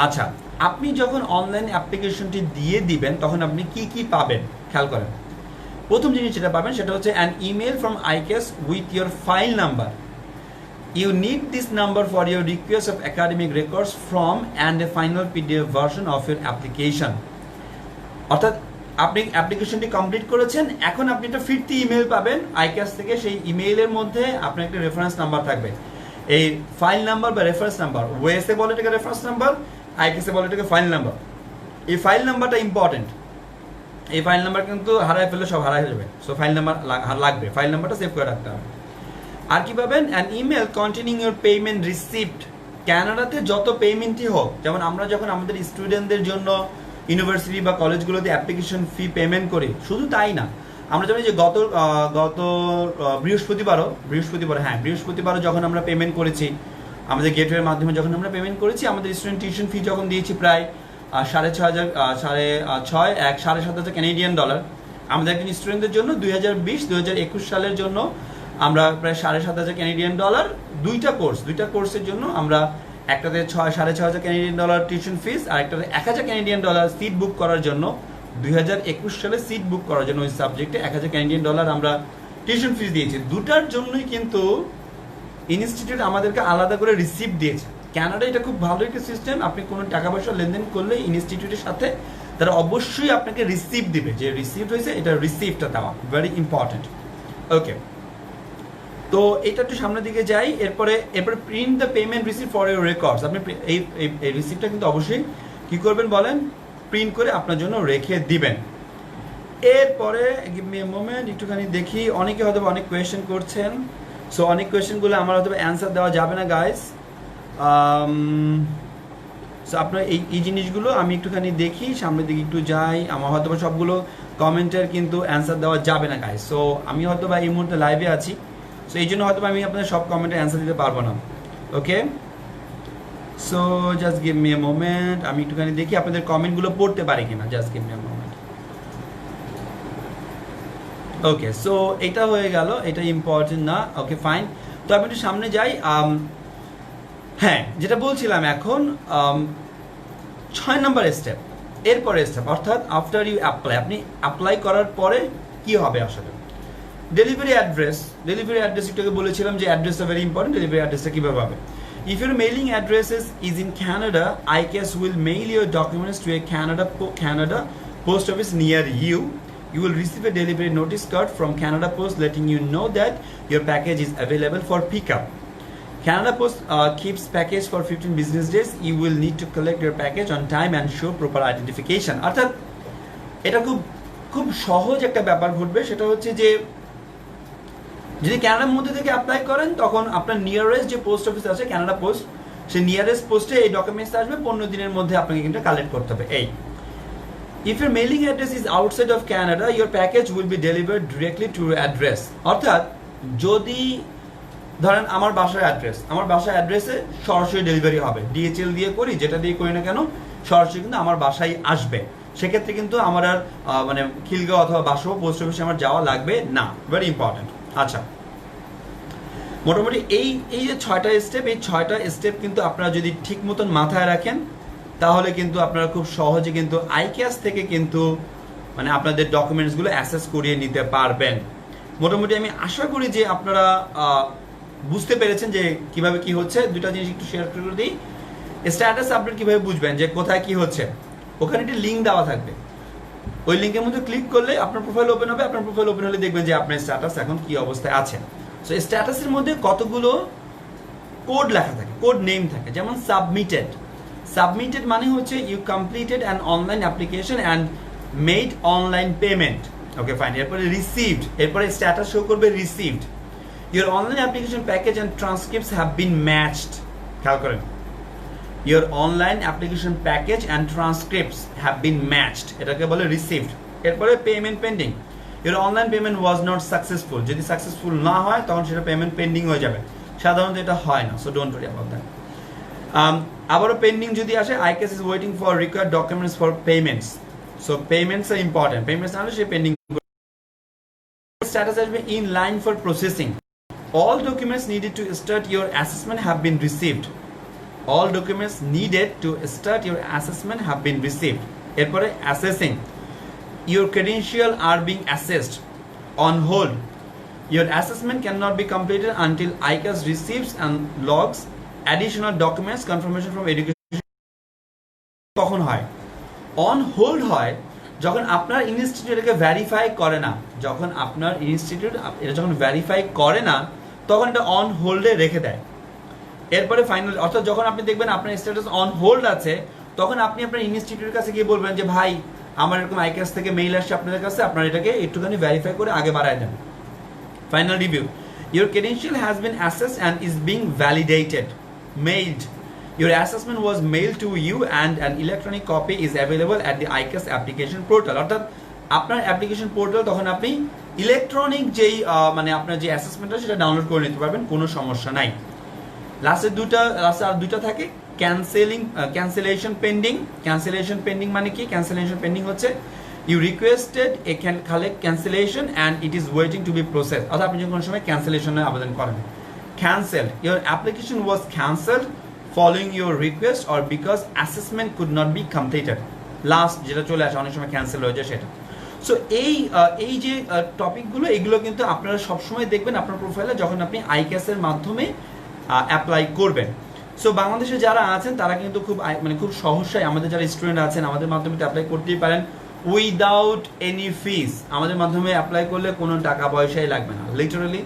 আচ্ছা, আপনি যখন অনলাইন অ্যাপ্লিকেশনটি দিয়ে দিবেন তখন আপনি কি পাবেন খেয়াল করেন। প্রথম জিনিস যেটা পাবেন সেটা হচ্ছে an email from ICAS with your file number. You need this number for your request of academic records from and a final PDF version of your application. অর্থাৎ আপনি অ্যাপ্লিকেশনটি কমপ্লিট করেছেন, এখন আপনি একটা ফিরতি ইমেল পাবেন আইক্যাস থেকে। সেই ইমেইলের মধ্যে আপনার একটা রেফারেন্স নাম্বার থাকবে, এই ফাইল নাম্বার বা রেফারেন্স নাম্বার। ওয়েসে বলে এটাকে রেফারেন্স নাম্বার, আইক্যাসে বলে এটাকে ফাইল নাম্বার। এই ফাইল নাম্বারটা ইম্পর্টেন্ট। এই ফাইল নাম্বার কিন্তু হারায় ফেললে সব হারায় যাবে, সো ফাইল নাম্বার লাগবে, ফাইল নাম্বারটা সেভ করে রাখতে হবে। আর কি পাবেন, an email containing your payment receipt. ক্যানাডাতে যত পেমেন্টই হোক, যেমন আমরা যখন আমাদের স্টুডেন্টদের জন্য ইউনিভার্সিটি বা কলেজগুলোতে অ্যাপ্লিকেশন ফি পেমেন্ট করি, শুধু তাই না, আমরা জানি যে গত বৃহস্পতিবারও যখন আমরা পেমেন্ট করেছি, আমাদের গেটওয়ের মাধ্যমে যখন আমরা পেমেন্ট করেছি, আমাদের স্টুডেন্ট টিউশন ফি যখন দিয়েছি প্রায় 7,500 ক্যানাডিয়ান ডলার। আমাদের একজন স্টুডেন্টদের জন্য 2020-2021 সালের জন্য আমরা প্রায় 7,500 ক্যানাডিয়ান ডলার দুইটা কোর্সের জন্য আমরা একটাতে 6,500 ক্যানাডিয়ান ডলার টিউশন ফিস, আর একটাতে 1,000 ক্যানাডিয়ান ডলার সিট বুক করার জন্য 2021 সালে সিট বুক করার জন্য ওই সাবজেক্টে 1,000 ক্যানাডিয়ান ডলার আমরা টিউশন ফিস দিয়েছি। দুটার জন্যই কিন্তু ইনস্টিটিউট আমাদেরকে আলাদা করে রিসিপ্ট দিয়েছে। কানাডা এটা খুব ভালো একটা সিস্টেম, আপনি কোনো টাকা পয়সা লেনদেন করলে ইনস্টিটিউটের সাথে তারা অবশ্যই আপনাকে রিসিপ্ট দিবে, যে রিসিপ্ট হয়েছে এটা রিসিপ্টটা দেওয়া ভেরি ইম্পর্টেন্ট। ওকে, তো এটা একটু সামনের দিকে যাই। এরপরে print the payment receipt for your records. আপনি এই রিসিপ্টটা কিন্তু অবশ্যই কি করবেন বলেন, প্রিন্ট করে আপনার জন্য রেখে দিবেন। এরপরে গিভ মি এ মোমেন্ট, একটুখানি দেখি, অনেকে হয়তো অনেক কোয়েশ্চেন করছেন, সো অনেক কোয়েশ্চেনগুলো আমার হয়তো অ্যান্সার দেওয়া যাবে না গাইস। সো আপনার এই জিনিসগুলো আমি একটুখানি দেখি, সামনের দিকে একটু যাই, আমার হয়তো সবগুলো কমেন্টের কিন্তু অ্যান্সার দেওয়া যাবে না গাইস। সো আমি হয়তো এই মুহূর্তে লাইভে আছি, সো এই জন্য হয়তো আমি আপনাদের সব কমেন্টের অ্যান্সার দিতে পারবো না। Okay, so just give me a moment, আমি একটুখানি দেখি আপনাদের কমেন্টগুলো পড়তে পারি কিনা, just give me a moment. Okay, so এটা হয়ে গেল, এটা ইম্পর্টেন্ট না। ওকে ফাইন, তো আমি একটু সামনে যাই। হ্যাঁ, যেটা বলছিলাম এখন 6 নম্বর স্টেপ, এরপরে স্টেপ অর্থাৎ আফটার ইউ অ্যাপ্লাই, আপনি অ্যাপ্লাই করার পরে কি হবে আসলে। ডেলিভারি অ্যাড্রেস একটু বলেছিলাম যে অ্যাড্রেসটা ভেরি ইম্পর্টেন্ট। ডেলিভারি অ্যাড্রেসটা কীভাবে হবে, if your mailing address is in Canada, ICAS will mail your documents to a Canada post office near you. You will receive a delivery notice card from Canada Post letting you know that your package is available for pickup. Canada Post keeps package for 15 business days. You will need to collect your package on time and show proper identification. অর্থাৎ এটা খুব সহজ একটা ব্যাপার ঘটবে, সেটা হচ্ছে যে যদি ক্যানাডার মধ্যে থেকে অ্যাপ্লাই করেন, তখন আপনার নিয়ারেস্ট যে পোস্ট অফিস আছে ক্যানাডা পোস্ট, সেই নিয়ারেস্ট পোস্টে এই ডকুমেন্টস আসবে, 15 দিনের মধ্যে আপনাকে কিন্তু কালেক্ট করতে হবে। এই if your mailing address is outside of Canada, your package will be delivered directly to your address. অর্থাৎ যদি ধরেন আমার বাসার অ্যাড্রেসে সরাসরি ডেলিভারি হবে, DHL দিয়ে করি, যেটা দিয়ে করি না কেন, সরাসরি কিন্তু আমার বাসায় আসবে, সেক্ষেত্রে কিন্তু আমার আর মানে খিলগাঁও অথবা বাসা পোস্ট অফিসে আমার যাওয়া লাগবে না। Very important. আচ্ছা, মোটামুটি এই যে 6টা স্টেপ, এই 6টা স্টেপ কিন্তু আপনারা যদি ঠিক মতন মাথায় রাখেন, তাহলে কিন্তু আপনারা খুব সহজে কিন্তু ICAS থেকে কিন্তু মানে আপনাদের ডকুমেন্টসগুলো অ্যাক্সেস করিয়ে নিতে পারবেন। মোটামুটি আমি আশা করি যে আপনারা বুঝতে পেরেছেন যে কিভাবে কি হচ্ছে। দুটা জিনিস একটু শেয়ার করে দিই। স্ট্যাটাস আপডেট কিভাবে বুঝবেন যে কোথায় কি হচ্ছে, ওখানে একটি লিঙ্ক দেওয়া থাকবে, ওই লিঙ্কের মধ্যে ক্লিক করলে আপনার প্রোফাইল ওপেন হবে। আপনার প্রোফাইল ওপেন হলে দেখবেন যে আপনার স্ট্যাটাস এখন কি অবস্থায় আছে। সো স্ট্যাটাসের মধ্যে কতগুলো কোড লেখা থাকে, কোড নেম থাকে, যেমন সাবমিটেড মানে হচ্ছে you completed an online application and made online payment. Okay fine, এরপরে রিসিভড, এরপরে স্ট্যাটাস শো করবে received. Your online application package and transcripts have been matched. খেয়াল করেন, your online application package and transcripts have been matched, এটাকে বলে received. এরপরে payment pending, your online payment was not successful. যদি successful না হয় তখন সেটা পেমেন্ট পেন্ডিং হয়ে যাবে, সাধারণত এটা হয় না, so don't worry about that. আবারও পেন্ডিং যদি আসে, ICAS is waiting for required documents for payments. So payments are important. Payments না হলে সে পেন্ডিং। Status আসবে in line for processing. All documents needed to start your assessment have been received. All documents needed to start your assessment have been received. এরপরে assessing. Your credentials are being assessed. On hold. Your assessment cannot be completed until ICAS receives and logs additional documents confirmation from education. কখন হয়? On hold হয় যখন আপনার institute এটাকে verify করে না। যখন আপনার ইনস্টিটিউট এটা যখন ভেরিফাই করে না, তখন এটা অন হোল্ডে রেখে দেয়। এরপরে ফাইনাল, অর্থাৎ যখন আপনি দেখবেন আপনার স্ট্যাটাস অন হোল্ড আছে, তখন আপনি আপনার ইনস্টিটিউটের কাছে গিয়ে বলবেন যে ভাই আমার এরকম আইক্যাস থেকে মেইল আসছে আপনাদের কাছে, আপনারা এটাকে একটুখানি ভেরিফাই করে আগে বাড়ায় দেন। Final review, your credential has been assessed and is being validated, mailed. Your assessment was mailed to you and an electronic copy is available at the ICAS application portal. অর্থাৎ আপনার অ্যাপ্লিকেশন পোর্টাল তখন আপনি electronic যেই মানে আপনার যে অ্যাসেসমেন্টটা সেটা download করে নিতে পারবেন, কোনো সমস্যা নাই। লাস্টে আর দুটা থাকে, ক্যান্সেলেশন পেন্ডিং মানে কি? ক্যান্সেলেশন পেন্ডিং হচ্ছে you requested a cancellation and it is waiting to be process. অর্থাৎ আপনি যখন কোনো সময় ক্যান্সেলেশনে আবেদন করেন, cancelled, your application was cancelled following your request or because assessment could not be completed. Last যেটা চলে আসে অনেক সময় ক্যান্সেল হয়ে যায় সেটা। সো এই যে টপিকগুলো, এগুলো কিন্তু আপনারা সবসময় দেখবেন আপনার প্রোফাইলে যখন আপনি আইক্যাসের মাধ্যমে অ্যাপ্লাই করবেন। সো বাংলাদেশে যারা আছেন তারা কিন্তু খুব সহসাই আমাদের যারা স্টুডেন্ট আছেন আমাদের মাধ্যমে অ্যাপ্লাই করতেই পারেন উইদাউট এনি ফিস। আমাদের মাধ্যমে অ্যাপ্লাই করলে কোনো টাকা পয়সাই লাগবে না, লিটারালি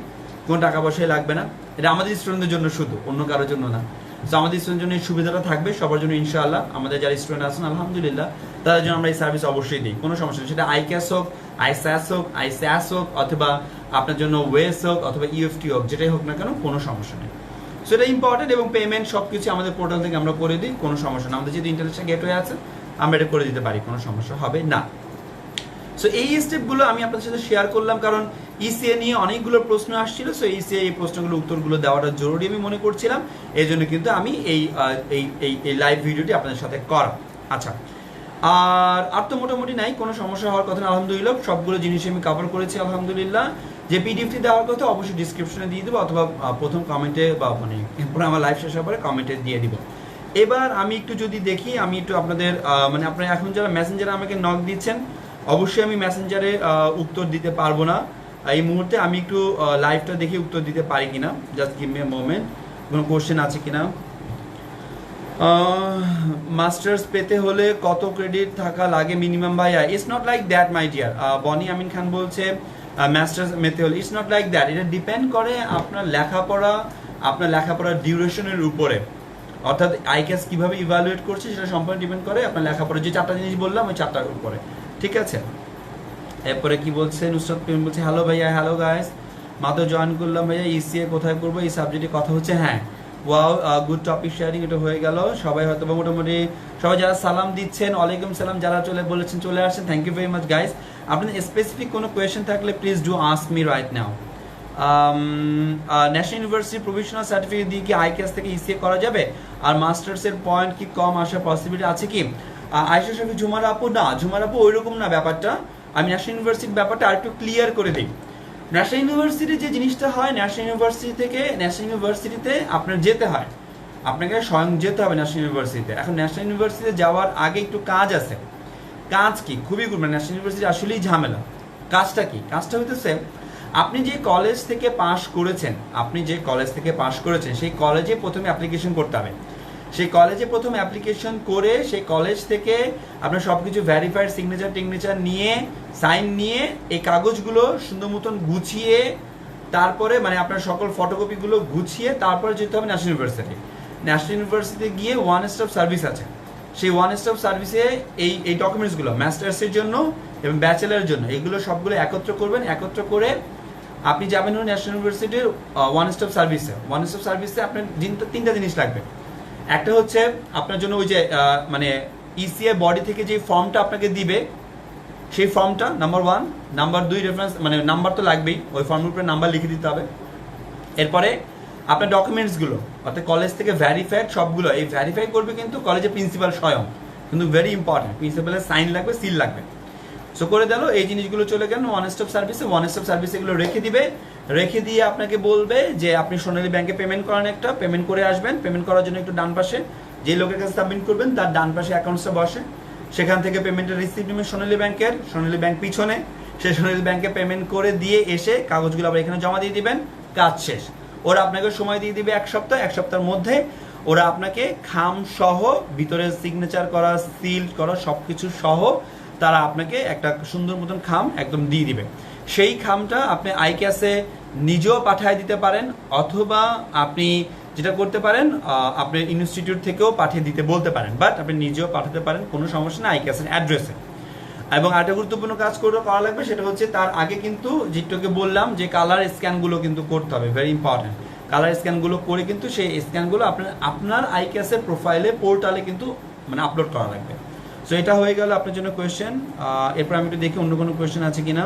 কোনো টাকা পয়সাই লাগবে না। এটা আমাদের স্টুডেন্টদের জন্য শুধু, অন্য কারোর জন্য না। সো আমাদের স্টুডেন্টের জন্য এই সুবিধাটা থাকবে সবার জন্য ইনশাআল্লাহ। আমাদের যারা স্টুডেন্ট আছেন আলহামদুলিল্লাহ তাদের জন্য আমরা এই সার্ভিস অবশ্যই দিই, কোনো সমস্যা নেই। সেটা আইক্যাস হোক, আইস্যাস হোক অথবা আপনার জন্য ওয়েস হোক অথবা ইউএফটি হোক, যেটাই হোক না কেন কোনো সমস্যা নেই। সো এটা ইম্পর্টেন্ট এবং পেমেন্ট সব কিছু আমাদের পোর্টাল থেকে আমরা করে দিই, কোনো সমস্যা না। আমাদের যেহেতু ইন্টারন্যাশনাল গেটওয়ে আছে আমরা এটা করে দিতে পারি, কোনো সমস্যা হবে না। সো এই স্টেপগুলো আমি আপনাদের সাথে শেয়ার করলাম কারণ ইসিএ নিয়ে অনেকগুলো প্রশ্ন আসছিল। সো ইসিএ এই প্রশ্নগুলো উত্তরগুলো দেওয়াটা জরুরি আমি মনে করছিলাম, এই জন্য কিন্তু আমি এই লাইভ ভিডিওটি আপনাদের সাথে করা। আচ্ছা, আর তো মোটামুটি নাই, কোনো সমস্যা হওয়ার কথা না আলহামদুলিল্লাহ। সবগুলো জিনিস আমি কভার করেছি আলহামদুলিল্লাহ। যে পিডিএফটি দেওয়ার কথা অবশ্যই ডিসক্রিপশনে দিয়ে দেবো অথবা প্রথম কমেন্টে বা মানে এরপরে আমার লাইভ শেষ হওয়ার পরে কমেন্টে দিয়ে দিব। এবার আমি একটু যদি দেখি, আমি একটু আপনাদের মানে আপনারা এখন যারা মেসেঞ্জারে আমাকে নক দিচ্ছেন, অবশ্যই আমি মেসেঞ্জারে উত্তর দিতে পারবো না এই মুহূর্তে। আমি একটু লাইভটা দেখি উত্তর দিতে পারি কিনা, just give me a moment. কোনো কোশ্চেন আছে কিনা? মাস্টার্স পেতে হলে কত ক্রেডিট থাকা লাগে মিনিমাম ভাইয়া? It's not like that my dear. Boni Amin Khan বলছে মাস্টার্স পেতে হলে, ইটস নট লাইক দ্যাট। এটা ডিপেন্ড করে আপনার লেখাপড়ার ডিউরেশনের উপরে। অর্থাৎ আইক্যাস কিভাবে ইভ্যালুয়েট করছে সেটা সম্পূর্ণ ডিপেন্ড করে আপনার লেখাপড়া, যে চারটা জিনিস বললাম ওই চারটার উপরে, ঠিক আছে? এরপরে কি বলছে নুসরাত প্রেম বলছে হ্যালো ভাইয়া, হ্যালো গাইস, মাত্র জয়েন করলাম ভাইয়া, ইসিএ কোথায় করবো এই সাবজেক্টে কথা হচ্ছে। হ্যাঁ, ওয়াও, গুড টপিক শেয়ারিং, এটা হয়ে গেল। সবাই হয়তো মোটামুটি সবাই যারা সালাম দিচ্ছেন, ওয়ালাইকুম সালাম, যারা চলে আসছেন, thank you very much guys. আপনাদের স্পেসিফিক কোনো কোয়েশ্চেন থাকলে please do ask me right now. National university provisional certificate দিয়ে কি আইক্যাস থেকে ইসিএ করা যাবে? আর মাস্টার্সের পয়েন্ট কি কম আসার পসিবিলিটি আছে কি? আয়শা শফি, ঝুমার আপু, না ঝুমার আপু ওইরকম না ব্যাপারটা। আমি ন্যাশনাল ইউনিভার্সিটির ব্যাপারটা আরেকটু ক্লিয়ার করে দিই। ন্যাশনাল ইউনিভার্সিটি যে জিনিসটা হয়, ন্যাশনাল ইউনিভার্সিটিতে আপনার যেতে হয়, আপনাকে স্বয়ং যেতে হবে ন্যাশনাল ইউনিভার্সিটিতে। এখন ন্যাশনাল ইউনিভার্সিটিতে যাওয়ার আগে একটু কাজ আছে। কাজ কি? খুবই ন্যাশনাল ইউনিভার্সিটি আসলেই ঝামেলা। কাজটা কি? কাজটা হইতেছে আপনি যে কলেজ থেকে পাশ করেছেন সেই কলেজে প্রথমে অ্যাপ্লিকেশন করতে হবে। সেই কলেজে প্রথম অ্যাপ্লিকেশন করে সেই কলেজ থেকে আপনার সব কিছু ভ্যারিফাইড সিগনেচার নিয়ে, সাইন নিয়ে, এই কাগজগুলো সুন্দর মতন গুছিয়ে, তারপরে মানে আপনার সকল ফটোকপিগুলো গুছিয়ে তারপরে যেতে হবে ন্যাশনাল ইউনিভার্সিটিতে গিয়ে ওয়ান স্টপ সার্ভিস আছে। সেই ওয়ান স্টপ সার্ভিসে এই ডকুমেন্টসগুলো মাস্টার্সের জন্য এবং ব্যাচেলারের জন্য এগুলো সবগুলো একত্র করবেন। একত্র করে আপনি যাবেন ন্যাশনাল ইউনিভার্সিটির ওয়ান স্টপ সার্ভিসে আপনার তিনটা জিনিস লাগবে। একটা হচ্ছে আপনার জন্য ওই যে মানে ইসিএ বডি থেকে যে ফর্মটা আপনাকে দিবে সেই ফর্মটা নাম্বার 1, নাম্বার 2 রেফারেন্স মানে নাম্বার তো লাগবেই, ওই ফর্মের উপরে নাম্বার লিখে দিতে হবে। এরপরে আপনার ডকুমেন্টসগুলো অর্থাৎ কলেজ থেকে ভ্যারিফাইড সবগুলো, এই ভ্যারিফাই করবে কিন্তু কলেজের প্রিন্সিপাল স্বয়ং, কিন্তু ভেরি ইম্পর্টেন্ট, প্রিন্সিপালের সাইন লাগবে, সিল লাগবে। সো করে দিল, এই জিনিসগুলো চলে গেল ওয়ান স্টপ সার্ভিসে এগুলো রেখে দিয়ে আপনাকে বলবে যে আপনি সোনালী ব্যাংকে পেমেন্ট করেন, একটা পেমেন্ট করে আসবেন। পেমেন্ট করার জন্য একটু ডান পাশে যে লোকের কাছে সাবমিট করবেন তার ডান পাশে অ্যাকাউন্টসটা বসে, সেখান থেকে পেমেন্টের রিসিপ্ট নেবেন সোনালী ব্যাংক পিছনে, সেই সোনালী ব্যাংকে পেমেন্ট করে দিয়ে এসে কাগজগুলো আবার এখানে জমা দিয়ে দিবেন, কাজ শেষ। ওরা আপনাকে সময় দিয়ে দিবে এক সপ্তাহের মধ্যে ওরা আপনাকে খাম সহ ভিতরে সিগনেচার করা, সিল করা সবকিছু সহ তারা আপনাকে একটা সুন্দর মতন খাম একদম দিয়ে দিবে। সেই খামটা আপনি আইক্যাসে নিজেও পাঠিয়ে দিতে পারেন অথবা আপনি যেটা করতে পারেন আপনার ইনস্টিটিউট থেকেও পাঠিয়ে দিতে বলতে পারেন, বাট আপনি নিজেও পাঠাতে পারেন, কোনো সমস্যা না, আইক্যাসের অ্যাড্রেসে। এবং আরেকটা গুরুত্বপূর্ণ কাজ করা লাগবে, সেটা হচ্ছে তার আগে কিন্তু যেটাকে বললাম যে কালার স্ক্যানগুলো কিন্তু করতে হবে, ভেরি ইম্পর্টেন্ট। কালার স্ক্যানগুলো করে কিন্তু সেই স্ক্যানগুলো আপনার আইক্যাসের প্রোফাইলে পোর্টালে কিন্তু মানে আপলোড করা লাগবে। সো এটা হয়ে গেল আপনার জন্য কোয়েশ্চেন। এরপর আমি একটু দেখি অন্য কোনো কোয়েশ্চেন আছে কিনা।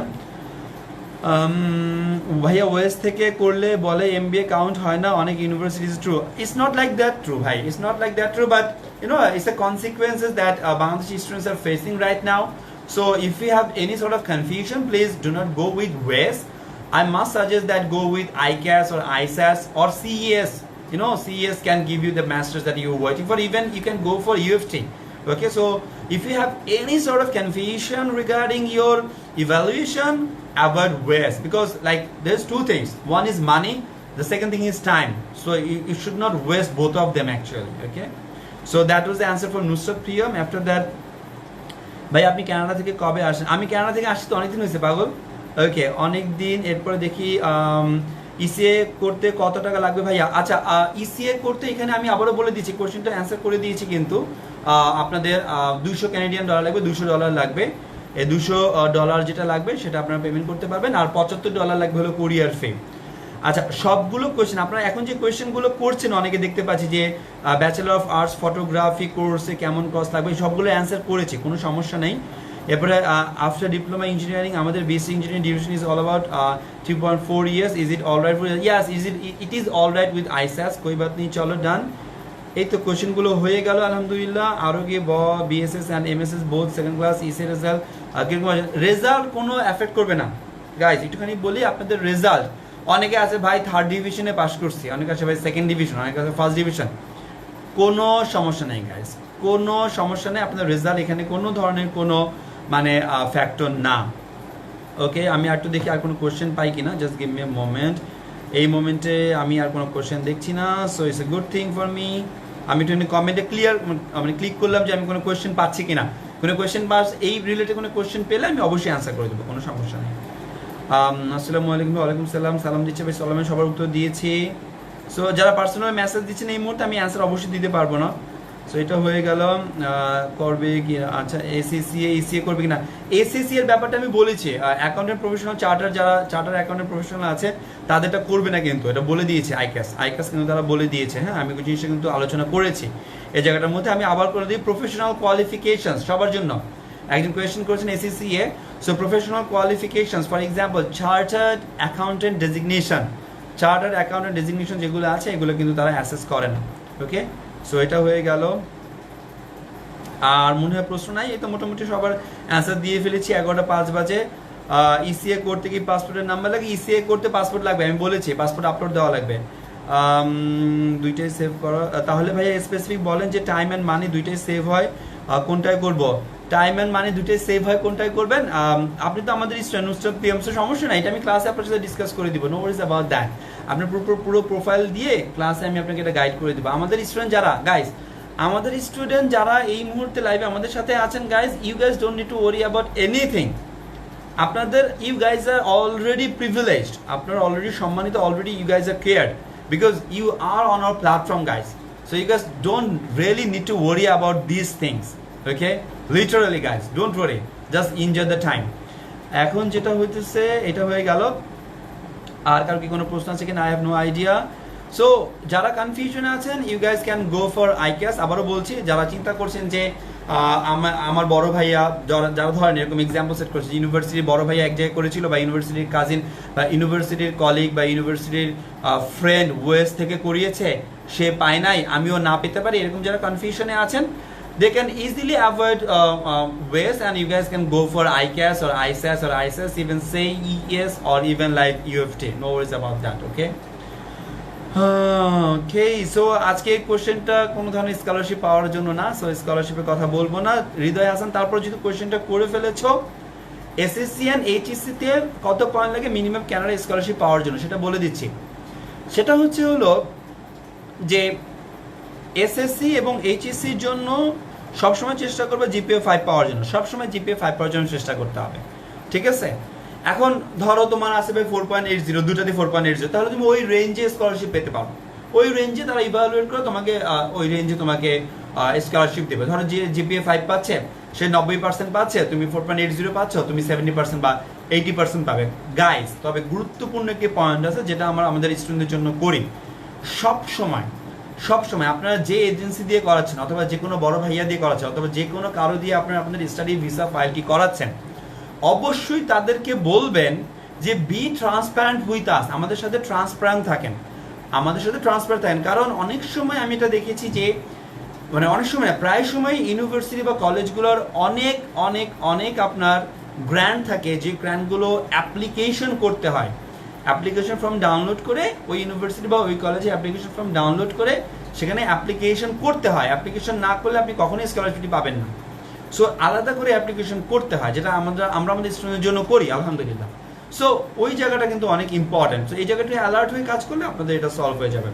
ভাইয়া ওয়েস্ট থেকে করলে বলে এমবিএ কাউন্ট হয় না অনেক universities, true? It's not like that true ভাই, it's not like that true, but it's a consequences that Bangladeshi students are facing right now. So if you have any sort of confusion, please do not go with WES. I must suggest that go with ICAS or ISAS or CES. CES can give you the masters that you're waiting for. Even you can go for UFT. Okay, so if you have any sort of confusion regarding your evaluation, avoid WES, because like there's two things. One is money, the second thing is time. So you should not waste both of them actually. Okay, so that was the answer for Nusrat Priyam. After that, ভাই আপনি Canada থেকে কবে আসেন? আমি Canada থেকে আসছি তো অনেকদিন হয়েছে পাগল। ওকে, অনেক দিন। এরপরে দেখি ইসিএ করতে কত টাকা লাগবে ভাইয়া? আচ্ছা, ইসিএ করতে এখানে আমি আবারও বলে দিচ্ছি, কোশ্চেনটা অ্যান্সার করে দিয়েছি, কিন্তু আপনাদের $200 কানাডিয়ান লাগবে, $200 লাগবে। এই $200 যেটা লাগবে সেটা আপনারা পেমেন্ট করতে পারবেন, আর $75 লাগবে হলো কোরিয়ার ফি। আচ্ছা, সবগুলো কোয়েশ্চেন আপনারা এখন যে কোয়েশ্চেনগুলো করছেন, অনেকে দেখতে পাচ্ছি যে ব্যাচেলর অফ আর্টস ফটোগ্রাফি কোর্সে কেমন কস্ট লাগবে, সবগুলো অ্যান্সার করেছি, কোনো সমস্যা নেই। এরপরে আফটার ডিপ্লোমা ইঞ্জিনিয়ারিং আমাদের basic engineering duration is all about 3.4 years, is it all right? Yes, it is all right with ICAS, কোই বাত নেই, চলো ডান। এই তো কোয়েশ্চেনগুলো হয়ে গেল আলহামদুলিল্লাহ। আরও গিয়ে BSS and MSS both second class ইসে রেজাল্ট কিরকম? রেজাল্ট কোনো এফেক্ট করবে না গাইজ, একটুখানি বলি আপনাদের রেজাল্ট। অনেকে আছে ভাই 3rd ডিভিশনে পাস করছি, অনেকে আছে ভাই 2nd ডিভিশন, অনেকে আছে 1st ডিভিশন, কোনো সমস্যা নেই গাইজ, কোনো সমস্যা নেই। আপনাদের রেজাল্ট এখানে কোনো ধরনের কোনো মানে ফ্যাক্টর না। ওকে, আমি আর একটু দেখি আর কোনো কোয়েশ্চেন পাই কিনা, just give me a moment. এই মোমেন্টে আমি আর কোনো কোয়েশ্চেন দেখছি না, so it's a good thing for me. আমি একটু কমেন্টে মানে ক্লিক করলাম যে আমি কোনো কোয়েশ্চেন পাচ্ছি কিনা, কোনো কোয়েশ্চেন পাস এই রিলেটেড কোনো কোয়েশ্চেন পেলে আমি অবশ্যই অ্যান্সার করে দেবো, কোনো সমস্যা নেই। আসসালামু আলাইকুম। ওয়ালাইকুম সালাম। সালাম দিচ্ছে ভাই, সালামে সবার উত্তর দিয়েছি। সো যারা পার্সোনাল মেসেজ দিচ্ছেন এই মুহূর্তে আমি অ্যান্সার অবশ্যই দিতে পারবো না। সো এটা হয়ে গেল। করবে কি? আচ্ছা, এসিসিএ ইসিএ করবে কিনা? এসিসি এর ব্যাপারটা আমি বলেছি, অ্যাকাউন্টেন্ট প্রফেশনাল যারা চার্টার অ্যাকাউন্টেন্ট প্রফেশনাল আছে তাদেরটা করবে না, কিন্তু এটা বলে দিয়েছে আইক্যাস কিন্তু তারা বলে দিয়েছে। হ্যাঁ, আমি জিনিসটা কিন্তু আলোচনা করেছি এই জায়গাটার মধ্যে। আমি আবার করে দিই, প্রফেশনাল কোয়ালিফিকেশনস সবার জন্য। একজন কোয়েশ্চেন করেছেন ACCA, so professional qualifications for example chartered accountant designation যেগুলো আছে এগুলো কিন্তু তারা অ্যাসেস করে না। ওকে, সো এটা হয়ে গেল। আর মনে হয় প্রশ্ন নাই, এই তো মোটামুটি সবার অ্যান্সার দিয়ে ফেলেছি। 11:05 বাজে। ইসিএ করতে কি পাসপোর্টের নাম্বার লাগে? ইসিএ করতে পাসপোর্ট লাগবে, আমি বলেছি পাসপোর্ট আপলোড দেওয়া লাগবে। দুইটাই সেভ করো। তাহলে ভাইয়া স্পেসিফিক বলেন যে টাইম অ্যান্ড মানি দুইটাই সেভ হয়, কোনটায় করব? টাইম অ্যান্ড মানি দুইটাই সেভ হয়, কোনটায় করবেন? আপনি তো আমাদের স্টুডেন্ট, নুসরাত পিএম, সমস্যা নাই, এটা আমি ক্লাসে আপনার সাথে ডিসকাস করে দিব, নো ওয়ারিজ অ্যাবাউট দ্যাট। আপনার পুরো প্রোফাইল দিয়ে ক্লাসে আমি আপনাকে এটা গাইড করে দেবো। আমাদের স্টুডেন্ট যারা এই মুহূর্তে লাইভে আমাদের সাথে আছেন guys, you guys don't need to worry about anything. আপনাদের you guys are already privileged, আপনারা অলরেডি সম্মানিত, already you guys are cared because you are on our platform guys. So you guys don't really need to worry about this things. Okay, literally guys don't worry, just enjoy the time. এখন যেটা হইতেছে এটা হয়ে গেল। আর কারো কি কোনো প্রশ্ন আছে কিনা? I have no idea. So যারা কনফিউশনে আছেন, you guys can go for ICAS. আবারও বলছি, যারা চিন্তা করছেন যে আমার বড় ভাইয়া, যারা ধরেন এরকম এক্সাম্পল সেট করছে, ইউনিভার্সিটির বড় ভাইয়া এক জায়গায় করেছিল, বা ইউনিভার্সিটির কাজিন বা ইউনিভার্সিটির কলিগ বা ইউনিভার্সিটির ফ্রেন্ড ওয়েস থেকে করিয়েছে, সে পায় নাই, আমিও না পেতে পারি, এরকম যারা কনফিউশনে আছেন, they can easily avoid WES, and you guys can go for ICAS or ISAS or ISAS, even say ES or even like UFT. No worries about that. Okay. Okay, so আজকে এই কোশ্চেনটা কোনো ধরনের স্কলারশিপ পাওয়ার জন্য না, so স্কলারশিপের কথা বলবো না। হৃদয় হাসান, তারপর যদি কোশ্চেনটা করে ফেলেছো, এসএসসি এন্ড এইচএসসি তে কত পয়েন্ট লাগে মিনিমাম কানাডা স্কলারশিপ পাওয়ার জন্য, সেটা বলে দিচ্ছি। সেটা হলো যে এসএসসি এবং এইচএসসির জন্য সবসময় চেষ্টা করবে জিপিএ 5 পাওয়ার জন্য, সবসময় জিপিএ 5 পাওয়ার জন্য চেষ্টা করতে হবে, ঠিক আছে? এখন ধরো তোমার আসে ভাই 4.80, দুটাতে 4.80, তাহলে তুমি ওই রেঞ্জে স্কলারশিপ পেতে পারো, ওই রেঞ্জে তারা ইভালুয়েট করে তোমাকে ওই রেঞ্জে তোমাকে স্কলারশিপ দেবে। ধরো যে জিপিএ 5 পাচ্ছে, সে 90% পাচ্ছে, তুমি 4.80 পাচ্ছ, তুমি 70% বা 80% পাবে গাইস। তবে গুরুত্বপূর্ণ একটি পয়েন্ট আছে যেটা আমরা আমাদের স্টুডেন্টদের জন্য করি সব সময় আপনারা যে এজেন্সি দিয়ে করাচ্ছেন, অথবা যে কোনো বড় ভাইয়া দিয়ে করাচ্ছেন, অথবা যে কোনো কারো দিয়ে আপনারা আপনাদের স্টাডি ভিসা ফাইলটি করাচ্ছেন, অবশ্যই তাদেরকে বলবেন যে বি ট্রান্সপারেন্ট উইথ আস, আমাদের সাথে ট্রান্সপারেন্ট থাকেন, কারণ অনেক সময় আমি এটা দেখেছি যে মানে অনেক সময় প্রায় সময় ইউনিভার্সিটি বা কলেজগুলোর অনেক অনেক অনেক আপনার গ্র্যান্ট থাকে, যে গ্র্যান্টগুলো অ্যাপ্লিকেশন করতে হয়, অ্যাপ্লিকেশন ফর্ম ডাউনলোড করে ওই ইউনিভার্সিটি বা ওই কলেজে অ্যাপ্লিকেশন ফর্ম ডাউনলোড করে সেখানে অ্যাপ্লিকেশন করতে হয়। অ্যাপ্লিকেশন না করলে আপনি কখনোই স্কলারশিপটি পাবেন না। সো আলাদা করে অ্যাপ্লিকেশন করতে হয়, যেটা আমরা আমাদের স্টুডেন্টের জন্য করি আলহামদুলিল্লাহ। সো ওই জায়গাটা কিন্তু অনেক ইম্পর্টেন্ট। সো এই জায়গাটায় অ্যালার্ট হয়ে কাজ করলে আপনাদের এটা সলভ হয়ে যাবে।